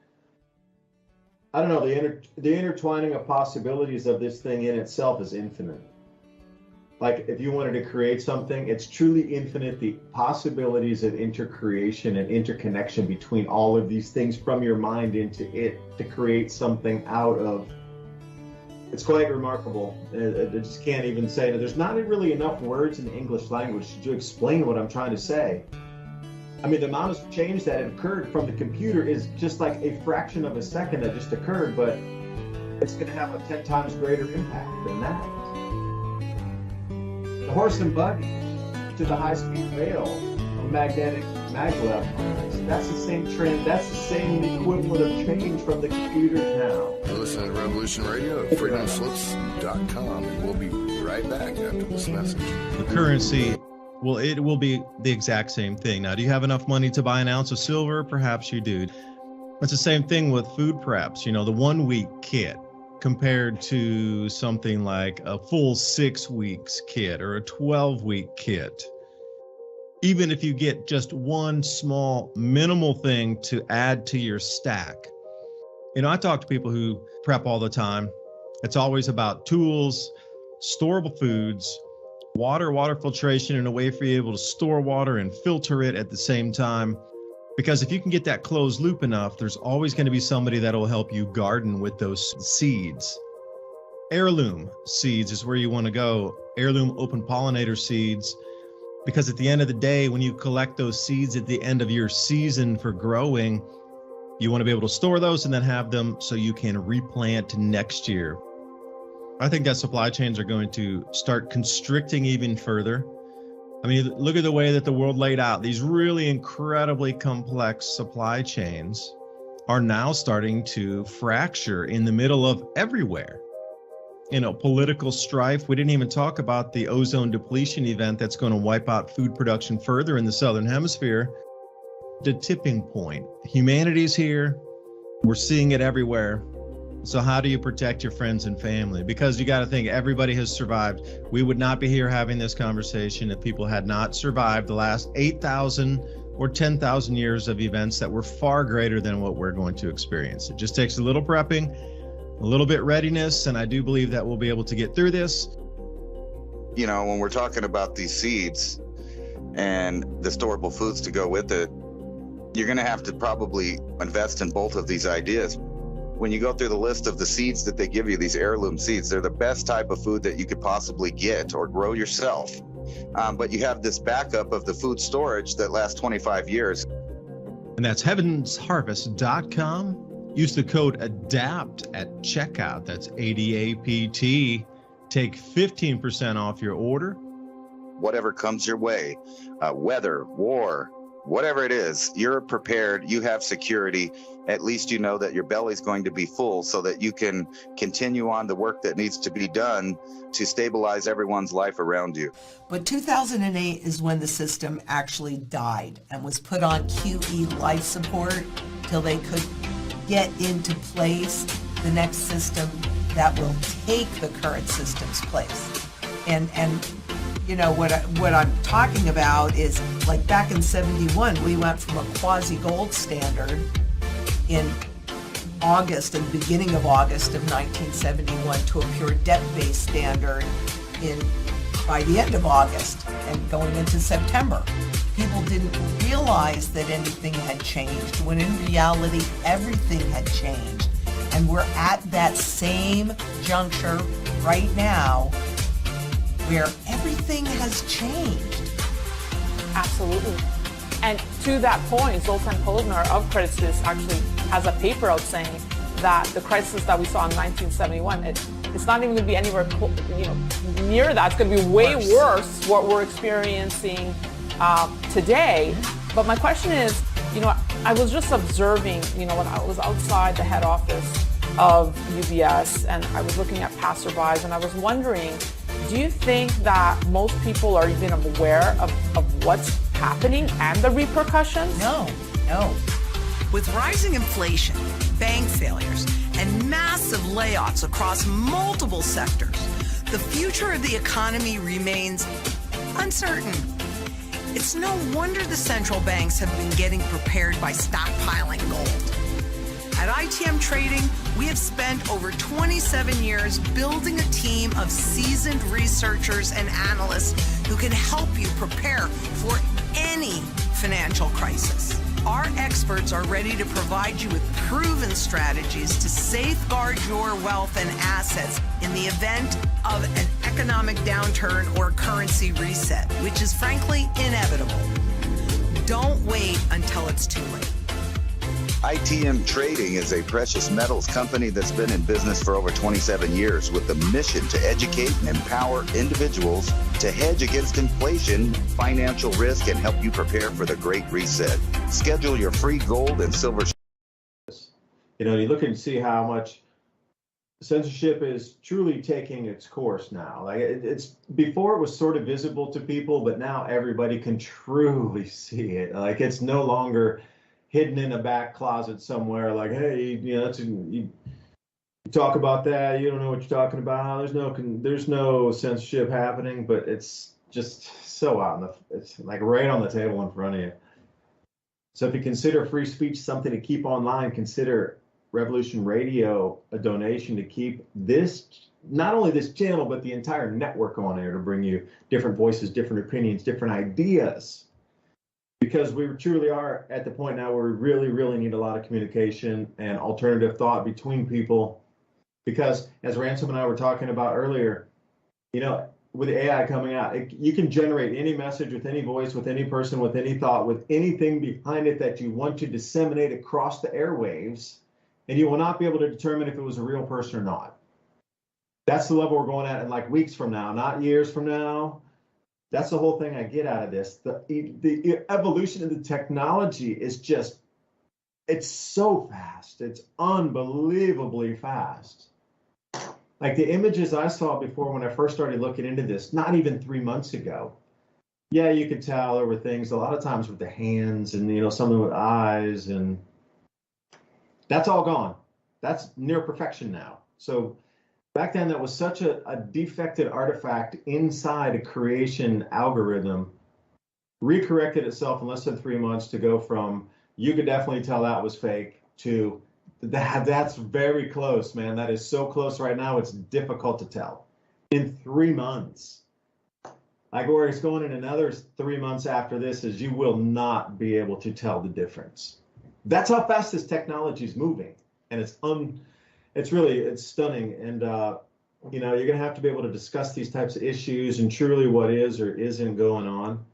I don't know, the intertwining of possibilities of this thing in itself is infinite. Like, if you wanted to create something, it's truly infinite. The possibilities of intercreation and interconnection between all of these things from your mind into it to create something out of, it's quite remarkable. I just can't even say it. There's not really enough words in the English language to explain what I'm trying to say. I mean, the amount of change that occurred from the computer is just like a fraction of a second that just occurred, but it's going to have a 10 times greater impact than that. The horse and buggy to the high-speed rail, magnetic maglev, that's the same trend. That's the same equivalent of change from the computer now. You're listening to Revolution Radio at freedomslips.com, and we'll be right back after this message. The currency, well, it will be the exact same thing. Now, do you have enough money to buy an ounce of silver? Perhaps you do. It's the same thing with food preps. The 1 week kit compared to something like a full 6 weeks kit or a 12-week kit. Even if you get just one small minimal thing to add to your stack. I talk to people who prep all the time. It's always about tools, storable foods, water filtration, and a way for you able to store water and filter it at the same time. Because if you can get that closed loop enough, there's always going to be somebody that will help you garden with those seeds. Heirloom seeds is where you want to go. Heirloom open pollinator seeds. Because at the end of the day, when you collect those seeds at the end of your season for growing, you want to be able to store those and then have them so you can replant next year. I think that supply chains are going to start constricting even further. I mean, look at the way that the world laid out. These really incredibly complex supply chains are now starting to fracture in the middle of everywhere. Political strife. We didn't even talk about the ozone depletion event that's going to wipe out food production further in the Southern Hemisphere. The tipping point. Humanity's here. We're seeing it everywhere. So how do you protect your friends and family? Because you got to think, everybody has survived. We would not be here having this conversation if people had not survived the last 8,000 or 10,000 years of events that were far greater than what we're going to experience. It just takes a little prepping, a little bit readiness, and I do believe that we'll be able to get through this. When we're talking about these seeds and the storable foods to go with it, you're going to have to probably invest in both of these ideas. when you go through the list of the seeds that they give you, these heirloom seeds, they're the best type of food that you could possibly get or grow yourself. But you have this backup of the food storage that lasts 25 years. And that's heavensharvest.com. Use the code ADAPT at checkout. That's ADAPT. Take 15% off your order. Whatever comes your way, weather, war, whatever it is, you're prepared, you have security. At least you know that your belly's going to be full so that you can continue on the work that needs to be done to stabilize everyone's life around you. But 2008 is when the system actually died and was put on QE life support till they could get into place the next system that will take the current system's place. And you know, what I'm talking about is, like, back in 71, we went from a quasi-gold standard in August and beginning of August of 1971 to a pure debt-based standard by the end of August and going into September. People didn't realize that anything had changed, when in reality everything had changed. And we're at that same juncture right now where everything has changed. Absolutely. And to that point, Zoltan Posner of Credit Suisse actually has a paper out saying that the crisis that we saw in 1971, it's not even going to be anywhere near that. It's going to be way worse what we're experiencing today. But my question is, I was just observing, when I was outside the head office of UBS and I was looking at passerbys, and I was wondering, do you think that most people are even aware of what's happening and the repercussions? No. With rising inflation, bank failures, and massive layoffs across multiple sectors, the future of the economy remains uncertain. It's no wonder the central banks have been getting prepared by stockpiling gold. At ITM Trading, we have spent over 27 years building a team of seasoned researchers and analysts who can help you prepare for any financial crisis. Our experts are ready to provide you with proven strategies to safeguard your wealth and assets in the event of an economic downturn or currency reset, which is frankly inevitable. Don't wait until it's too late. ITM Trading is a precious metals company that's been in business for over 27 years with the mission to educate and empower individuals to hedge against inflation, financial risk, and help you prepare for the Great Reset. Schedule your free gold and silver. You look and see how much censorship is truly taking its course now. Like it's before it was sort of visible to people, but now everybody can truly see it. Like it's no longer hidden in a back closet somewhere, like, hey, you talk about that, you don't know what you're talking about. There's no censorship happening, but it's just so it's like right on the table in front of you. So if you consider free speech something to keep online, consider Revolution Radio a donation to keep this, not only this channel, but the entire network on air, to bring you different voices, different opinions, different ideas. Because we truly are at the point now where we really, really need a lot of communication and alternative thought between people. Because as Ransom and I were talking about earlier, with AI coming out, you can generate any message with any voice, with any person, with any thought, with anything behind it that you want to disseminate across the airwaves, and you will not be able to determine if it was a real person or not. That's the level we're going at in like weeks from now, not years from now. That's the whole thing I get out of this. The evolution of the technology is just, it's so fast. It's unbelievably fast. Like the images I saw before when I first started looking into this, not even 3 months ago. Yeah, you could tell there were things a lot of times with the hands and, something with eyes, and that's all gone. That's near perfection now. So back then, that was such a defected artifact inside a creation algorithm, recorrected itself in less than 3 months to go from, you could definitely tell that was fake, to that's very close, man. That is so close right now, it's difficult to tell. In 3 months. Like where it's going in another 3 months after this is you will not be able to tell the difference. That's how fast this technology is moving. and it's stunning. And you know, you're going to have to be able to discuss these types of issues and truly what is or isn't going on.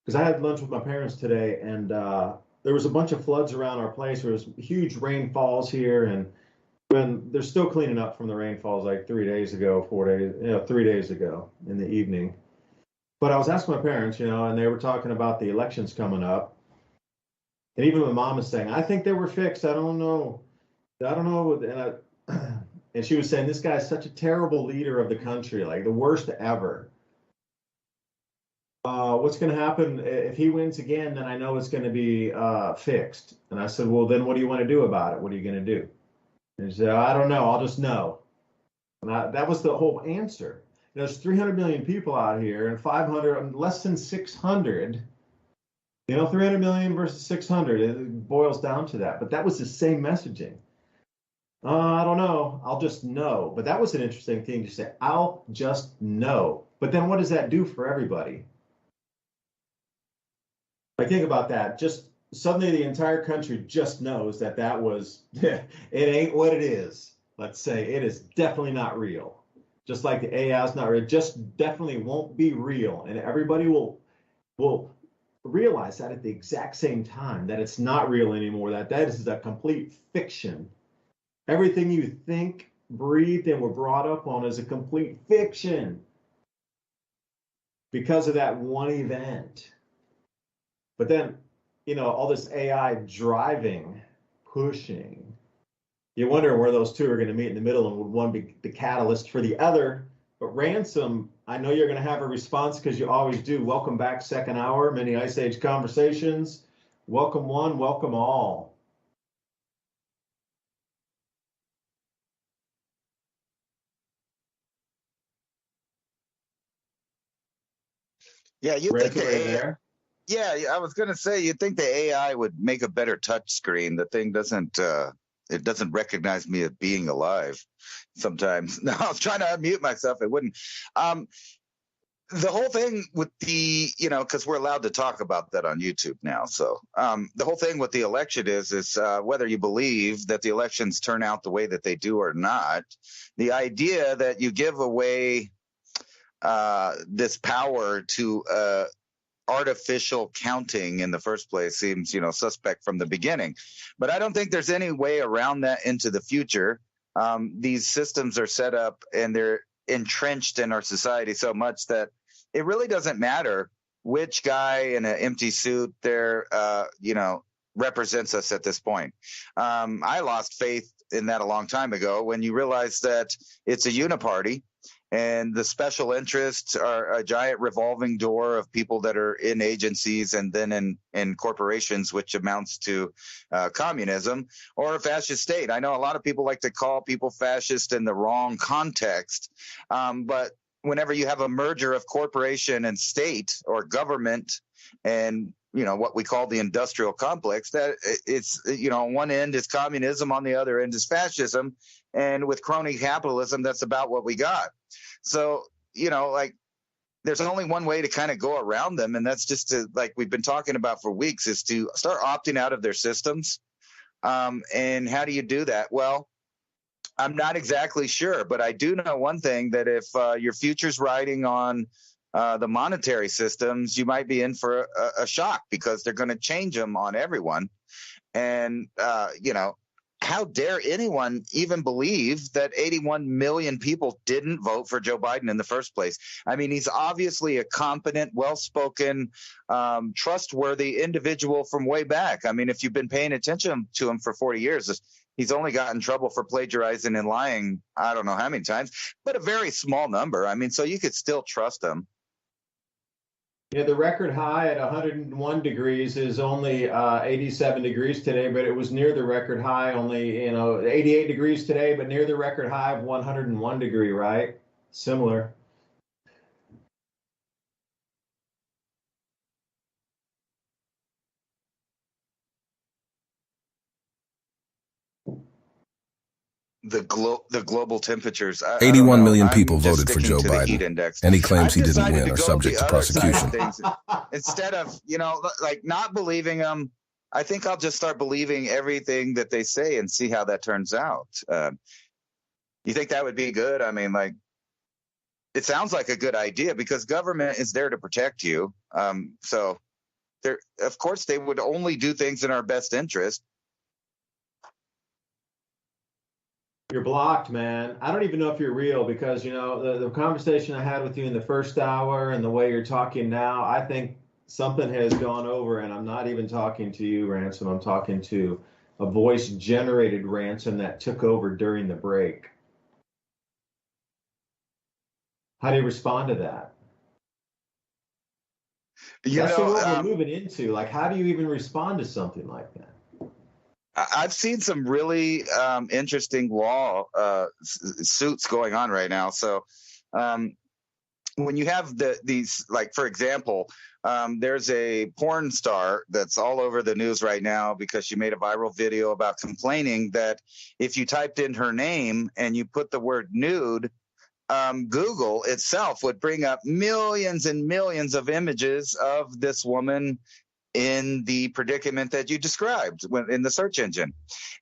Because I had lunch with my parents today, and there was a bunch of floods around our place. There was huge rainfalls here, and when they're still cleaning up from the rainfalls like 3 days ago, 3 days ago in the evening. But I was asking my parents, you know, and they were talking about the elections coming up. And even my mom is saying, I think they were fixed. I don't know. And she was saying, this guy's such a terrible leader of the country, like the worst ever. What's going to happen if he wins again? Then I know it's going to be fixed. And I said, well, then what do you want to do about it? What are you going to do? And she said, I don't know. I'll just know. And that was the whole answer. There's 300 million people out here, and less than 600. You know, 300 million versus 600. It boils down to that. But that was the same messaging. I don't know. I'll just know. But that was an interesting thing to say. I'll just know. But then what does that do for everybody? I think about that. Just suddenly the entire country just knows that was, it ain't what it is. Let's say it is definitely not real. Just like the AI is not real, just definitely won't be real. And everybody will realize that at the exact same time, that it's not real anymore, that is a complete fiction. Everything you think, breathed, and were brought up on is a complete fiction because of that one event. But then, you know, all this AI driving, pushing, you wonder where those two are going to meet in the middle, and would one be the catalyst for the other? But Ransom, I know you're going to have a response because you always do. Welcome back, second hour, Many Ice Age Conversations. Welcome one, welcome all. Yeah, you think the AI, yeah, I was going to say, you'd think the AI would make a better touch screen. The thing doesn't recognize me as being alive sometimes. No, I was trying to unmute myself. It wouldn't. The whole thing with the, you know, because we're allowed to talk about that on YouTube now. So the whole thing with the election is whether you believe that the elections turn out the way that they do or not, the idea that you give away this power to artificial counting in the first place seems, you know, suspect from the beginning. But I don't think there's any way around that into the future. These systems are set up and they're entrenched in our society so much that it really doesn't matter which guy in an empty suit there, you know, represents us at this point. I lost faith in that a long time ago when you realize that it's a uniparty. And the special interests are a giant revolving door of people that are in agencies and then in corporations, which amounts to communism or a fascist state. I know a lot of people like to call people fascist in the wrong context. But whenever you have a merger of corporation and state or government and, you know, what we call the industrial complex, that it's, you know, on one end is communism, on the other end is fascism. And with crony capitalism, that's about what we got. So, you know, like there's only one way to kind of go around them. And that's just to, like we've been talking about for weeks, is to start opting out of their systems. And how do you do that? Well, I'm not exactly sure, but I do know one thing, that if your future's riding on the monetary systems, you might be in for a shock, because they're going to change them on everyone. And, you know, how dare anyone even believe that 81 million people didn't vote for Joe Biden in the first place? I mean, he's obviously a competent, well-spoken, trustworthy individual from way back. I mean, if you've been paying attention to him for 40 years, he's only got in trouble for plagiarizing and lying, I don't know how many times, but a very small number. I mean, so you could still trust him. Yeah, the record high at 101 degrees is only 87 degrees today, but it was near the record high, only, you know, 88 degrees today, but near the record high of 101 degree, right? Similar. The global temperatures. 81 million people voted for Joe Biden. Any claims he didn't win are subject to prosecution. Instead of, you know, like not believing him, I think I'll just start believing everything that they say and see how that turns out. You think that would be good? I mean, like, it sounds like a good idea because government is there to protect you. So, of course, they would only do things in our best interest. You're blocked, man. I don't even know if you're real because, you know, the conversation I had with you in the first hour and the way you're talking now, I think something has gone over, and I'm not even talking to you, Ransom. I'm talking to a voice-generated Ransom that took over during the break. How do you respond to that? That's the world we're moving into. Like, how do you even respond to something like that? I've seen some really interesting law suits going on right now. So when you have these, like, for example, there's a porn star that's all over the news right now because she made a viral video about complaining that if you typed in her name and you put the word nude, Google itself would bring up millions and millions of images of this woman in the predicament that you described in the search engine.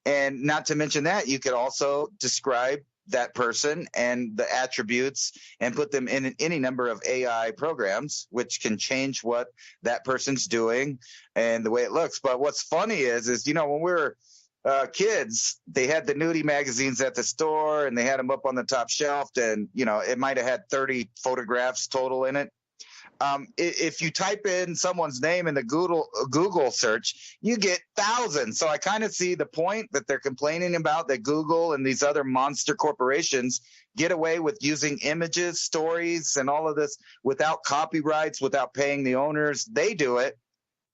And not to mention that, you could also describe that person and the attributes and put them in any number of AI programs, which can change what that person's doing and the way it looks. But what's funny is, you know, when we were kids, they had the nudie magazines at the store and they had them up on the top shelf, and, you know, it might have had 30 photographs total in it. If you type in someone's name in the Google search, you get thousands. So I kind of see the point that they're complaining about, that Google and these other monster corporations get away with using images, stories, and all of this without copyrights, without paying the owners. They do it.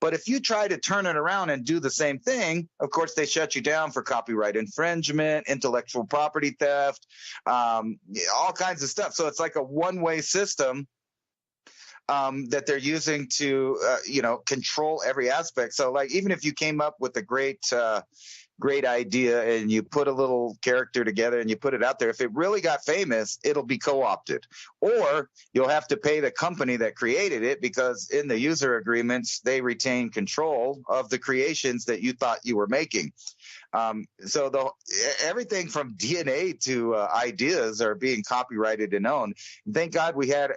But if you try to turn it around and do the same thing, of course, they shut you down for copyright infringement, intellectual property theft, all kinds of stuff. So it's like a one-way system that they're using to, control every aspect. So, like, even if you came up with a great idea and you put a little character together and you put it out there, if it really got famous, it'll be co-opted, or you'll have to pay the company that created it, because in the user agreements, they retain control of the creations that you thought you were making. So everything from DNA to ideas are being copyrighted and owned. Thank God we had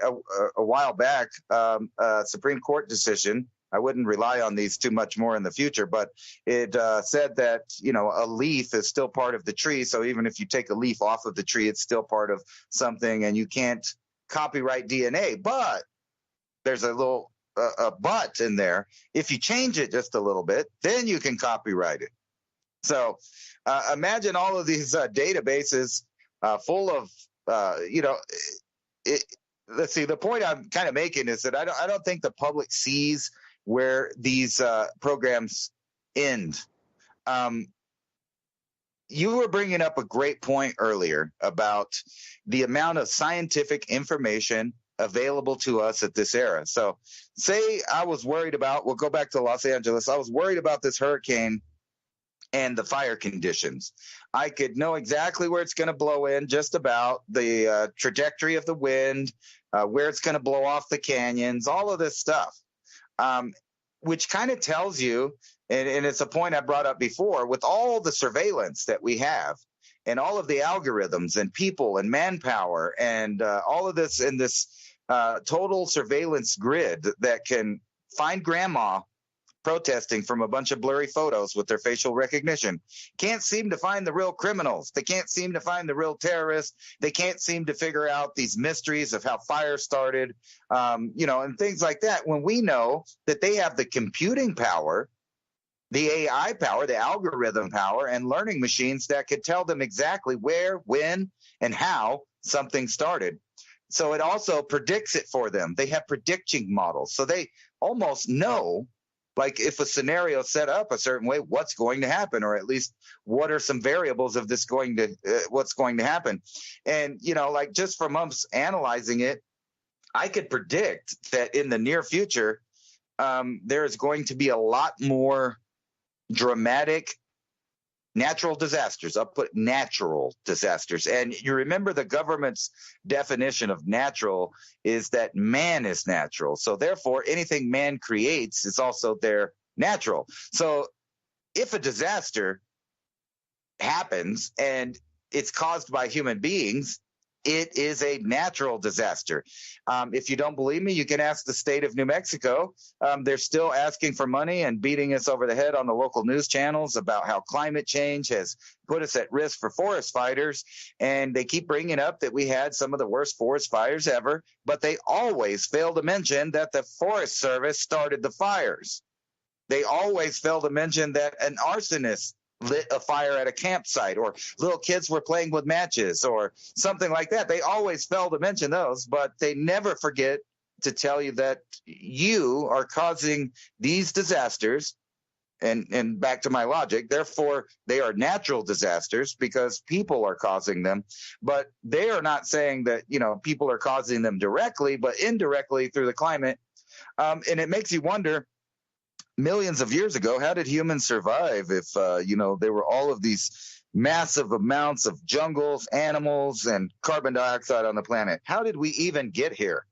a while back a Supreme Court decision. I wouldn't rely on these too much more in the future, but it said that, you know, a leaf is still part of the tree. So even if you take a leaf off of the tree, it's still part of something, and you can't copyright DNA. But there's a little a but in there. If you change it just a little bit, then you can copyright it. So imagine all of these databases full of, let's see, the point I'm kind of making is that I don't think the public sees where these programs end. You were bringing up a great point earlier about the amount of scientific information available to us at this era. So say I was worried about, we'll go back to Los Angeles. I was worried about this hurricane and the fire conditions. I could know exactly where it's going to blow in, just about the trajectory of the wind, where it's going to blow off the canyons, all of this stuff, which kind of tells you, and it's a point I brought up before, with all the surveillance that we have and all of the algorithms and people and manpower and all of this in this total surveillance grid that can find grandma protesting from a bunch of blurry photos with their facial recognition, can't seem to find the real criminals. They can't seem to find the real terrorists. They can't seem to figure out these mysteries of how fire started, and things like that. When we know that they have the computing power, the AI power, the algorithm power, and learning machines that could tell them exactly where, when, and how something started. So it also predicts it for them. They have prediction models. So they almost know, like, if a scenario set up a certain way, what's going to happen, or at least what are some variables of this what's going to happen. And, like, just from us analyzing it, I could predict that in the near future, there is going to be a lot more dramatic natural disasters. I'll put natural disasters. And you remember the government's definition of natural is that man is natural. So therefore, anything man creates is also their natural. So if a disaster happens and it's caused by human beings, it is a natural disaster. If you don't believe me, you can ask the state of New Mexico. They're still asking for money and beating us over the head on the local news channels about how climate change has put us at risk for forest fires. And they keep bringing up that we had some of the worst forest fires ever, but they always fail to mention that the Forest Service started the fires. They always fail to mention that an arsonist lit a fire at a campsite, or little kids were playing with matches or something like that. They always fail to mention those, but they never forget to tell you that you are causing these disasters. And back to my logic, therefore, they are natural disasters because people are causing them. But they are not saying that, people are causing them directly, but indirectly through the climate. And it makes you wonder, millions of years ago, how did humans survive if, there were all of these massive amounts of jungles, animals, and carbon dioxide on the planet? How did we even get here?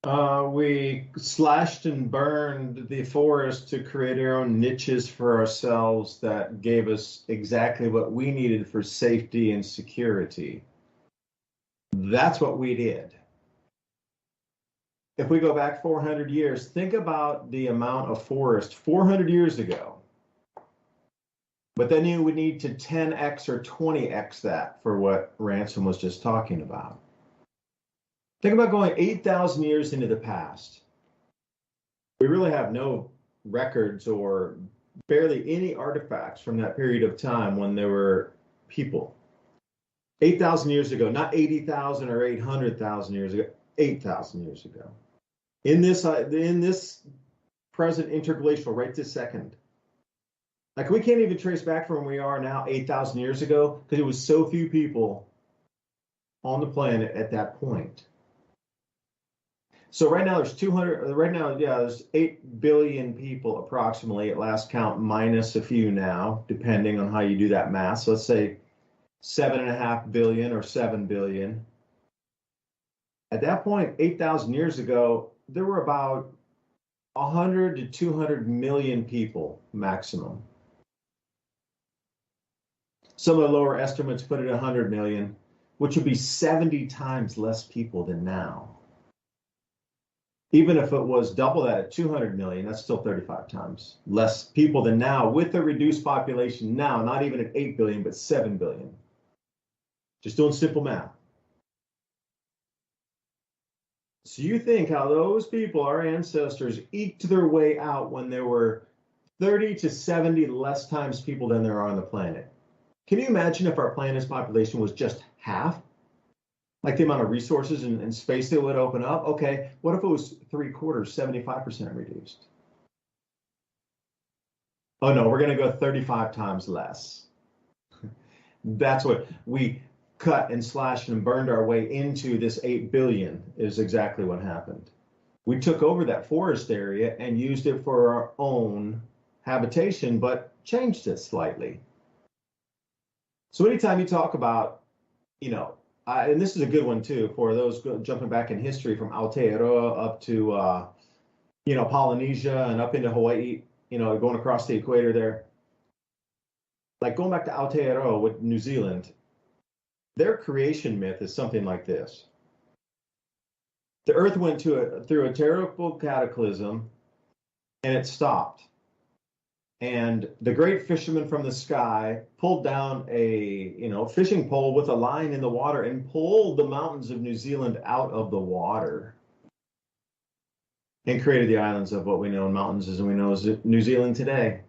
We slashed and burned the forest to create our own niches for ourselves that gave us exactly what we needed for safety and security. That's what we did. If we go back 400 years, think about the amount of forest 400 years ago. But then you would need to 10x or 20x that for what Ransom was just talking about. Think about going 8,000 years into the past. We really have no records or barely any artifacts from that period of time when there were people. 8,000 years ago, not 80,000 or 800,000 years ago, 8,000 years ago. In this present interglacial, right this second. Like, we can't even trace back from where we are now 8,000 years ago because it was so few people on the planet at that point. So right now there's 8 billion people approximately at last count, minus a few now, depending on how you do that math. So let's say 7.5 billion or 7 billion. At that point, 8,000 years ago, there were about 100 to 200 million people maximum. Some of the lower estimates put it at 100 million, which would be 70 times less people than now. Even if it was double that at 200 million, that's still 35 times less people than now, with a reduced population now, not even at 8 billion, but 7 billion. Just doing simple math. So you think how those people, our ancestors, eked their way out when there were 30 to 70 less times people than there are on the planet. Can you imagine if our planet's population was just half? Like the amount of resources and space that would open up? Okay, what if it was 3/4, 75% reduced? Oh no, we're gonna go 35 times less. That's what we cut and slashed and burned our way into. This 8 billion is exactly what happened. We took over that forest area and used it for our own habitation, but changed it slightly. So anytime you talk about, and this is a good one too, for those jumping back in history from Aotearoa up to, Polynesia and up into Hawaii, going across the equator there. Like going back to Aotearoa with New Zealand, their creation myth is something like this. The earth went through a terrible cataclysm and it stopped. And the great fisherman from the sky pulled down a, fishing pole with a line in the water and pulled the mountains of New Zealand out of the water and created the islands of what we know in mountains as we know as New Zealand today.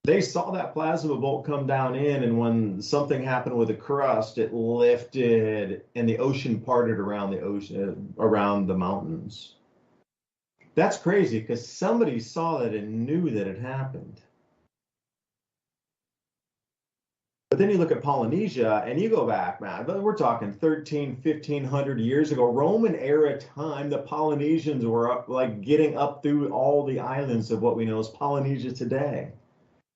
They saw that plasma bolt come down in, and when something happened with the crust, it lifted and the ocean parted around the mountains. That's crazy because somebody saw that and knew that it happened. But then you look at Polynesia and you go back, man, we're talking 1,500 years ago, Roman era time, the Polynesians were up, like getting up through all the islands of what we know as Polynesia today.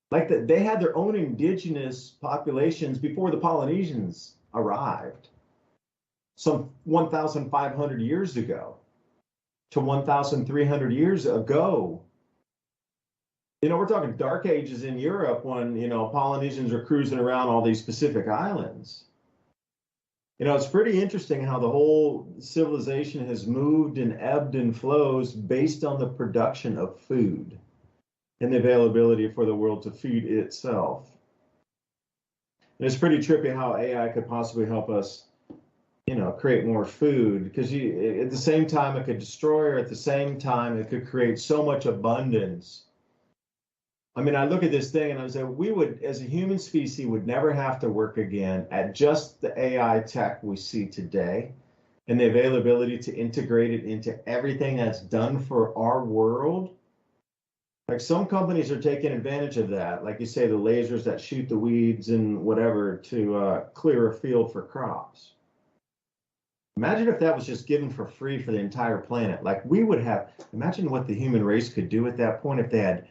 Like they had their own indigenous populations before the Polynesians arrived, some 1,500 years ago. to 1,300 years ago. We're talking dark ages in Europe when, Polynesians are cruising around all these Pacific islands. It's pretty interesting how the whole civilization has moved and ebbed and flows based on the production of food and the availability for the world to feed itself. And it's pretty trippy how AI could possibly help us, create more food, because at the same time it could destroy, or at the same time it could create so much abundance. I mean, I look at this thing and I say, we would, as a human species, would never have to work again at just the AI tech we see today and the availability to integrate it into everything that's done for our world. Like, some companies are taking advantage of that. Like you say, the lasers that shoot the weeds and whatever to clear a field for crops. Imagine if that was just given for free for the entire planet. Like, we would have, imagine what the human race could do at that point if they had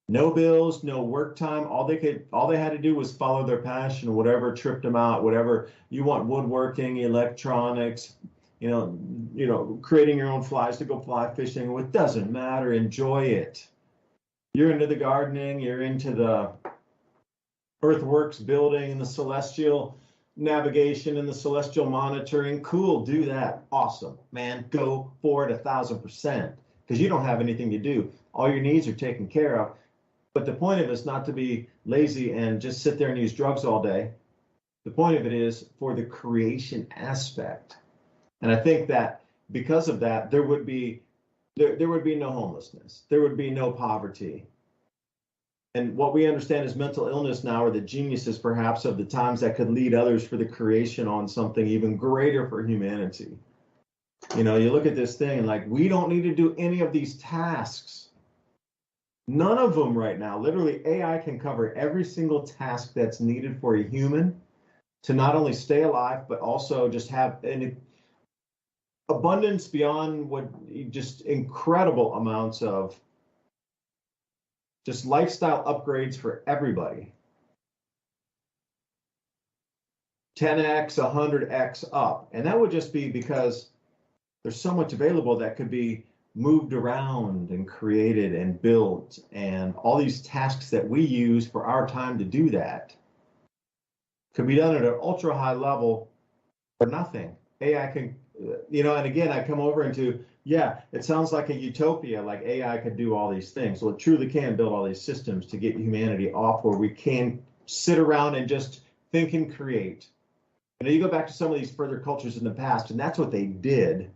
no bills, no work time. All they had to do was follow their passion, whatever tripped them out, whatever you want, woodworking, electronics, creating your own flies to go fly fishing. It doesn't matter. Enjoy it. You're into the gardening, you're into the earthworks building and the celestial navigation and the celestial monitoring. Cool, do that. Awesome, man. Go for it 1,000%, because you don't have anything to do. All your needs are taken care of. But the point of it is not to be lazy and just sit there and use drugs all day. The point of it is for the creation aspect. And I think that because of that, there would be no homelessness. There would be no poverty. And what we understand as mental illness now are the geniuses, perhaps, of the times that could lead others for the creation on something even greater for humanity. You look at this thing and, like, we don't need to do any of these tasks. None of them right now. Literally, AI can cover every single task that's needed for a human to not only stay alive, but also just have an abundance beyond what, just incredible amounts of just lifestyle upgrades for everybody. 10x, 100x up. And that would just be because there's so much available that could be moved around and created and built, and all these tasks that we use for our time to do that could be done at an ultra high level for nothing. AI can, and again, I come over into, it sounds like a utopia, like AI could do all these things. Well, it truly can build all these systems to get humanity off where we can sit around and just think and create. You go back to some of these further cultures in the past, and that's what they did.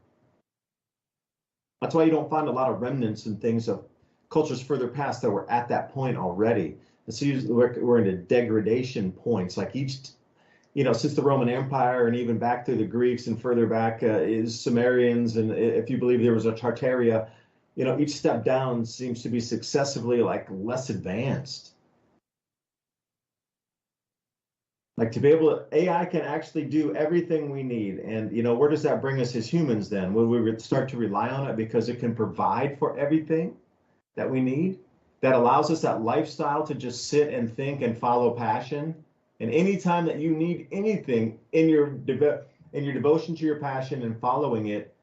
That's why you don't find a lot of remnants and things of cultures further past that were at that point already. And so we're into degradation points, like each, since the Roman Empire and even back through the Greeks and further back is Sumerians. And if you believe there was a Tartaria, each step down seems to be successively like less advanced. Like, to be able to, AI can actually do everything we need. And, where does that bring us as humans then? Will we start to rely on it because it can provide for everything that we need? That allows us that lifestyle to just sit and think and follow passion. And anytime that you need anything in your devotion to your passion and following it,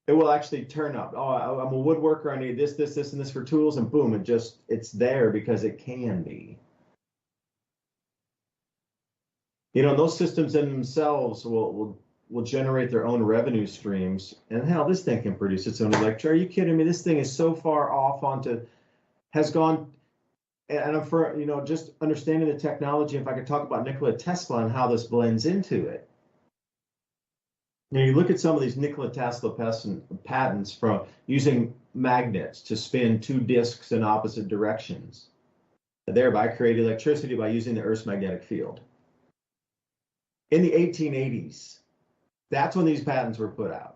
it will actually turn up. Oh, I'm a woodworker. I need this, and this for tools. And boom, it's there because it can be. Those systems in themselves will generate their own revenue streams. And hell, this thing can produce its own electricity. Are you kidding me? This thing is so far off has gone, and I'm for, just understanding the technology. If I could talk about Nikola Tesla and how this blends into it. You look at some of these Nikola Tesla patents from using magnets to spin two disks in opposite directions, thereby create electricity by using the Earth's magnetic field. In the 1880s, that's when these patents were put out.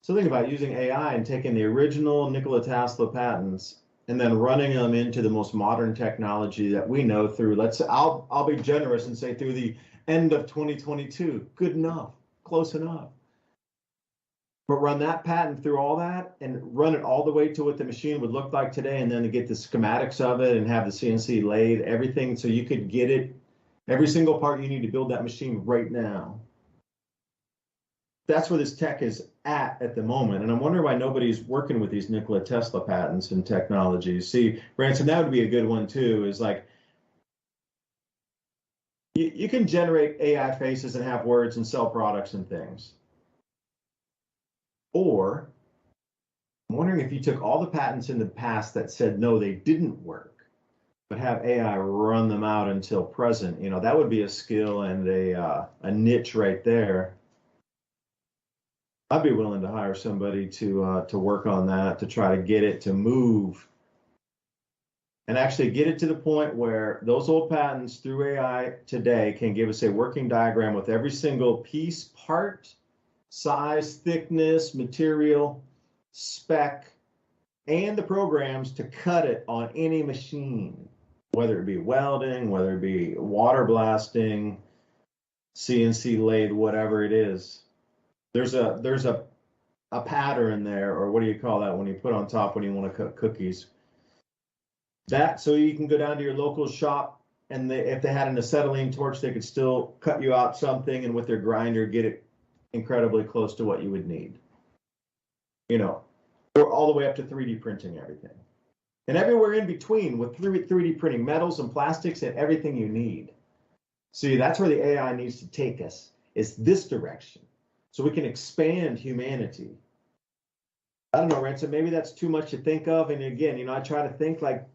So think about using AI and taking the original Nikola Tesla patents and then running them into the most modern technology that we know through, I'll be generous and say through the end of 2022. Good enough, close enough. But run that patent through all that and run it all the way to what the machine would look like today, and then to get the schematics of it and have the CNC lathe, everything, so you could get it. Every single part you need to build that machine right now. that's where this tech is at the moment. And I'm wondering why nobody's working with these Nikola Tesla patents and technologies. See, Ransom, that would be a good one too, is like, you can generate AI faces and have words and sell products and things. Or, I'm wondering if you took all the patents in the past that said, no, they didn't work, but have AI run them out until present. You know, that would be a skill and a niche right there. I'd be willing to hire somebody to work on that, to try to get it to move and actually get it to the point where those old patents through AI today can give us a working diagram with every single piece, part, size, thickness, material, spec, and the programs to cut it on any machine, whether it be welding, whether it be water blasting, CNC lathe, whatever it is. There's a pattern there, or what do you call that when you put on top when you want to cut cookies? That, so you can go down to your local shop, and if they had an acetylene torch, they could still cut you out something, and with their grinder, get it incredibly close to what you would need. You know, or all the way up to 3D printing everything. And everywhere in between with 3D printing metals and plastics and everything you need. See, that's where the AI needs to take us, is this direction, so we can expand humanity. I don't know, Ransom, maybe that's too much to think of. And again, you know, I try to think like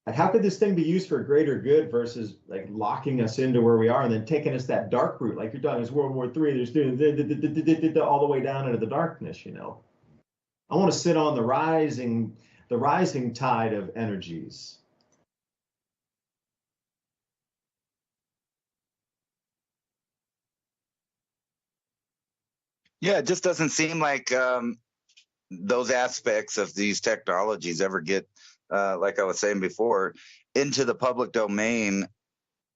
how could this thing be used for greater good versus like locking us into where we are and then taking us that dark route, like you're talking, it's World War III, there's doing all the way down into the darkness, you know. I want to sit on the rising tide of energies. Yeah, it just doesn't seem like those aspects of these technologies ever get, like I was saying before, into the public domain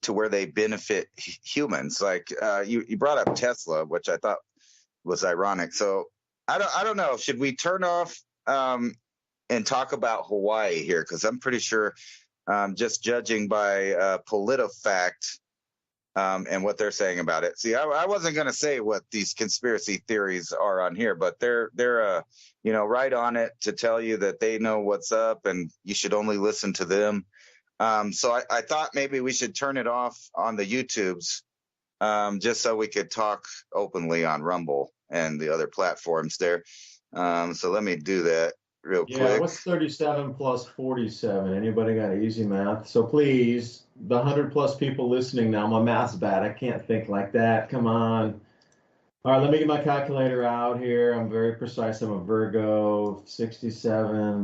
to where they benefit humans. Like you brought up Tesla, which I thought was ironic. So I don't know. Should we turn off and talk about Hawaii here? Because I'm pretty sure, just judging by PolitiFact and what they're saying about it. See, I wasn't going to say what these conspiracy theories are on here, but they're you know, right on it to tell you that they know what's up and you should only listen to them. So I thought maybe we should turn it off on the YouTubes, just so we could talk openly on Rumble and the other platforms there. So let me do that real quick. Yeah, what's 37 plus 47? Anybody got easy math? So please, the 100+ people listening now, my math's bad. I can't think like that. Come on. All right, let me get my calculator out here. I'm very precise. I'm a Virgo. 67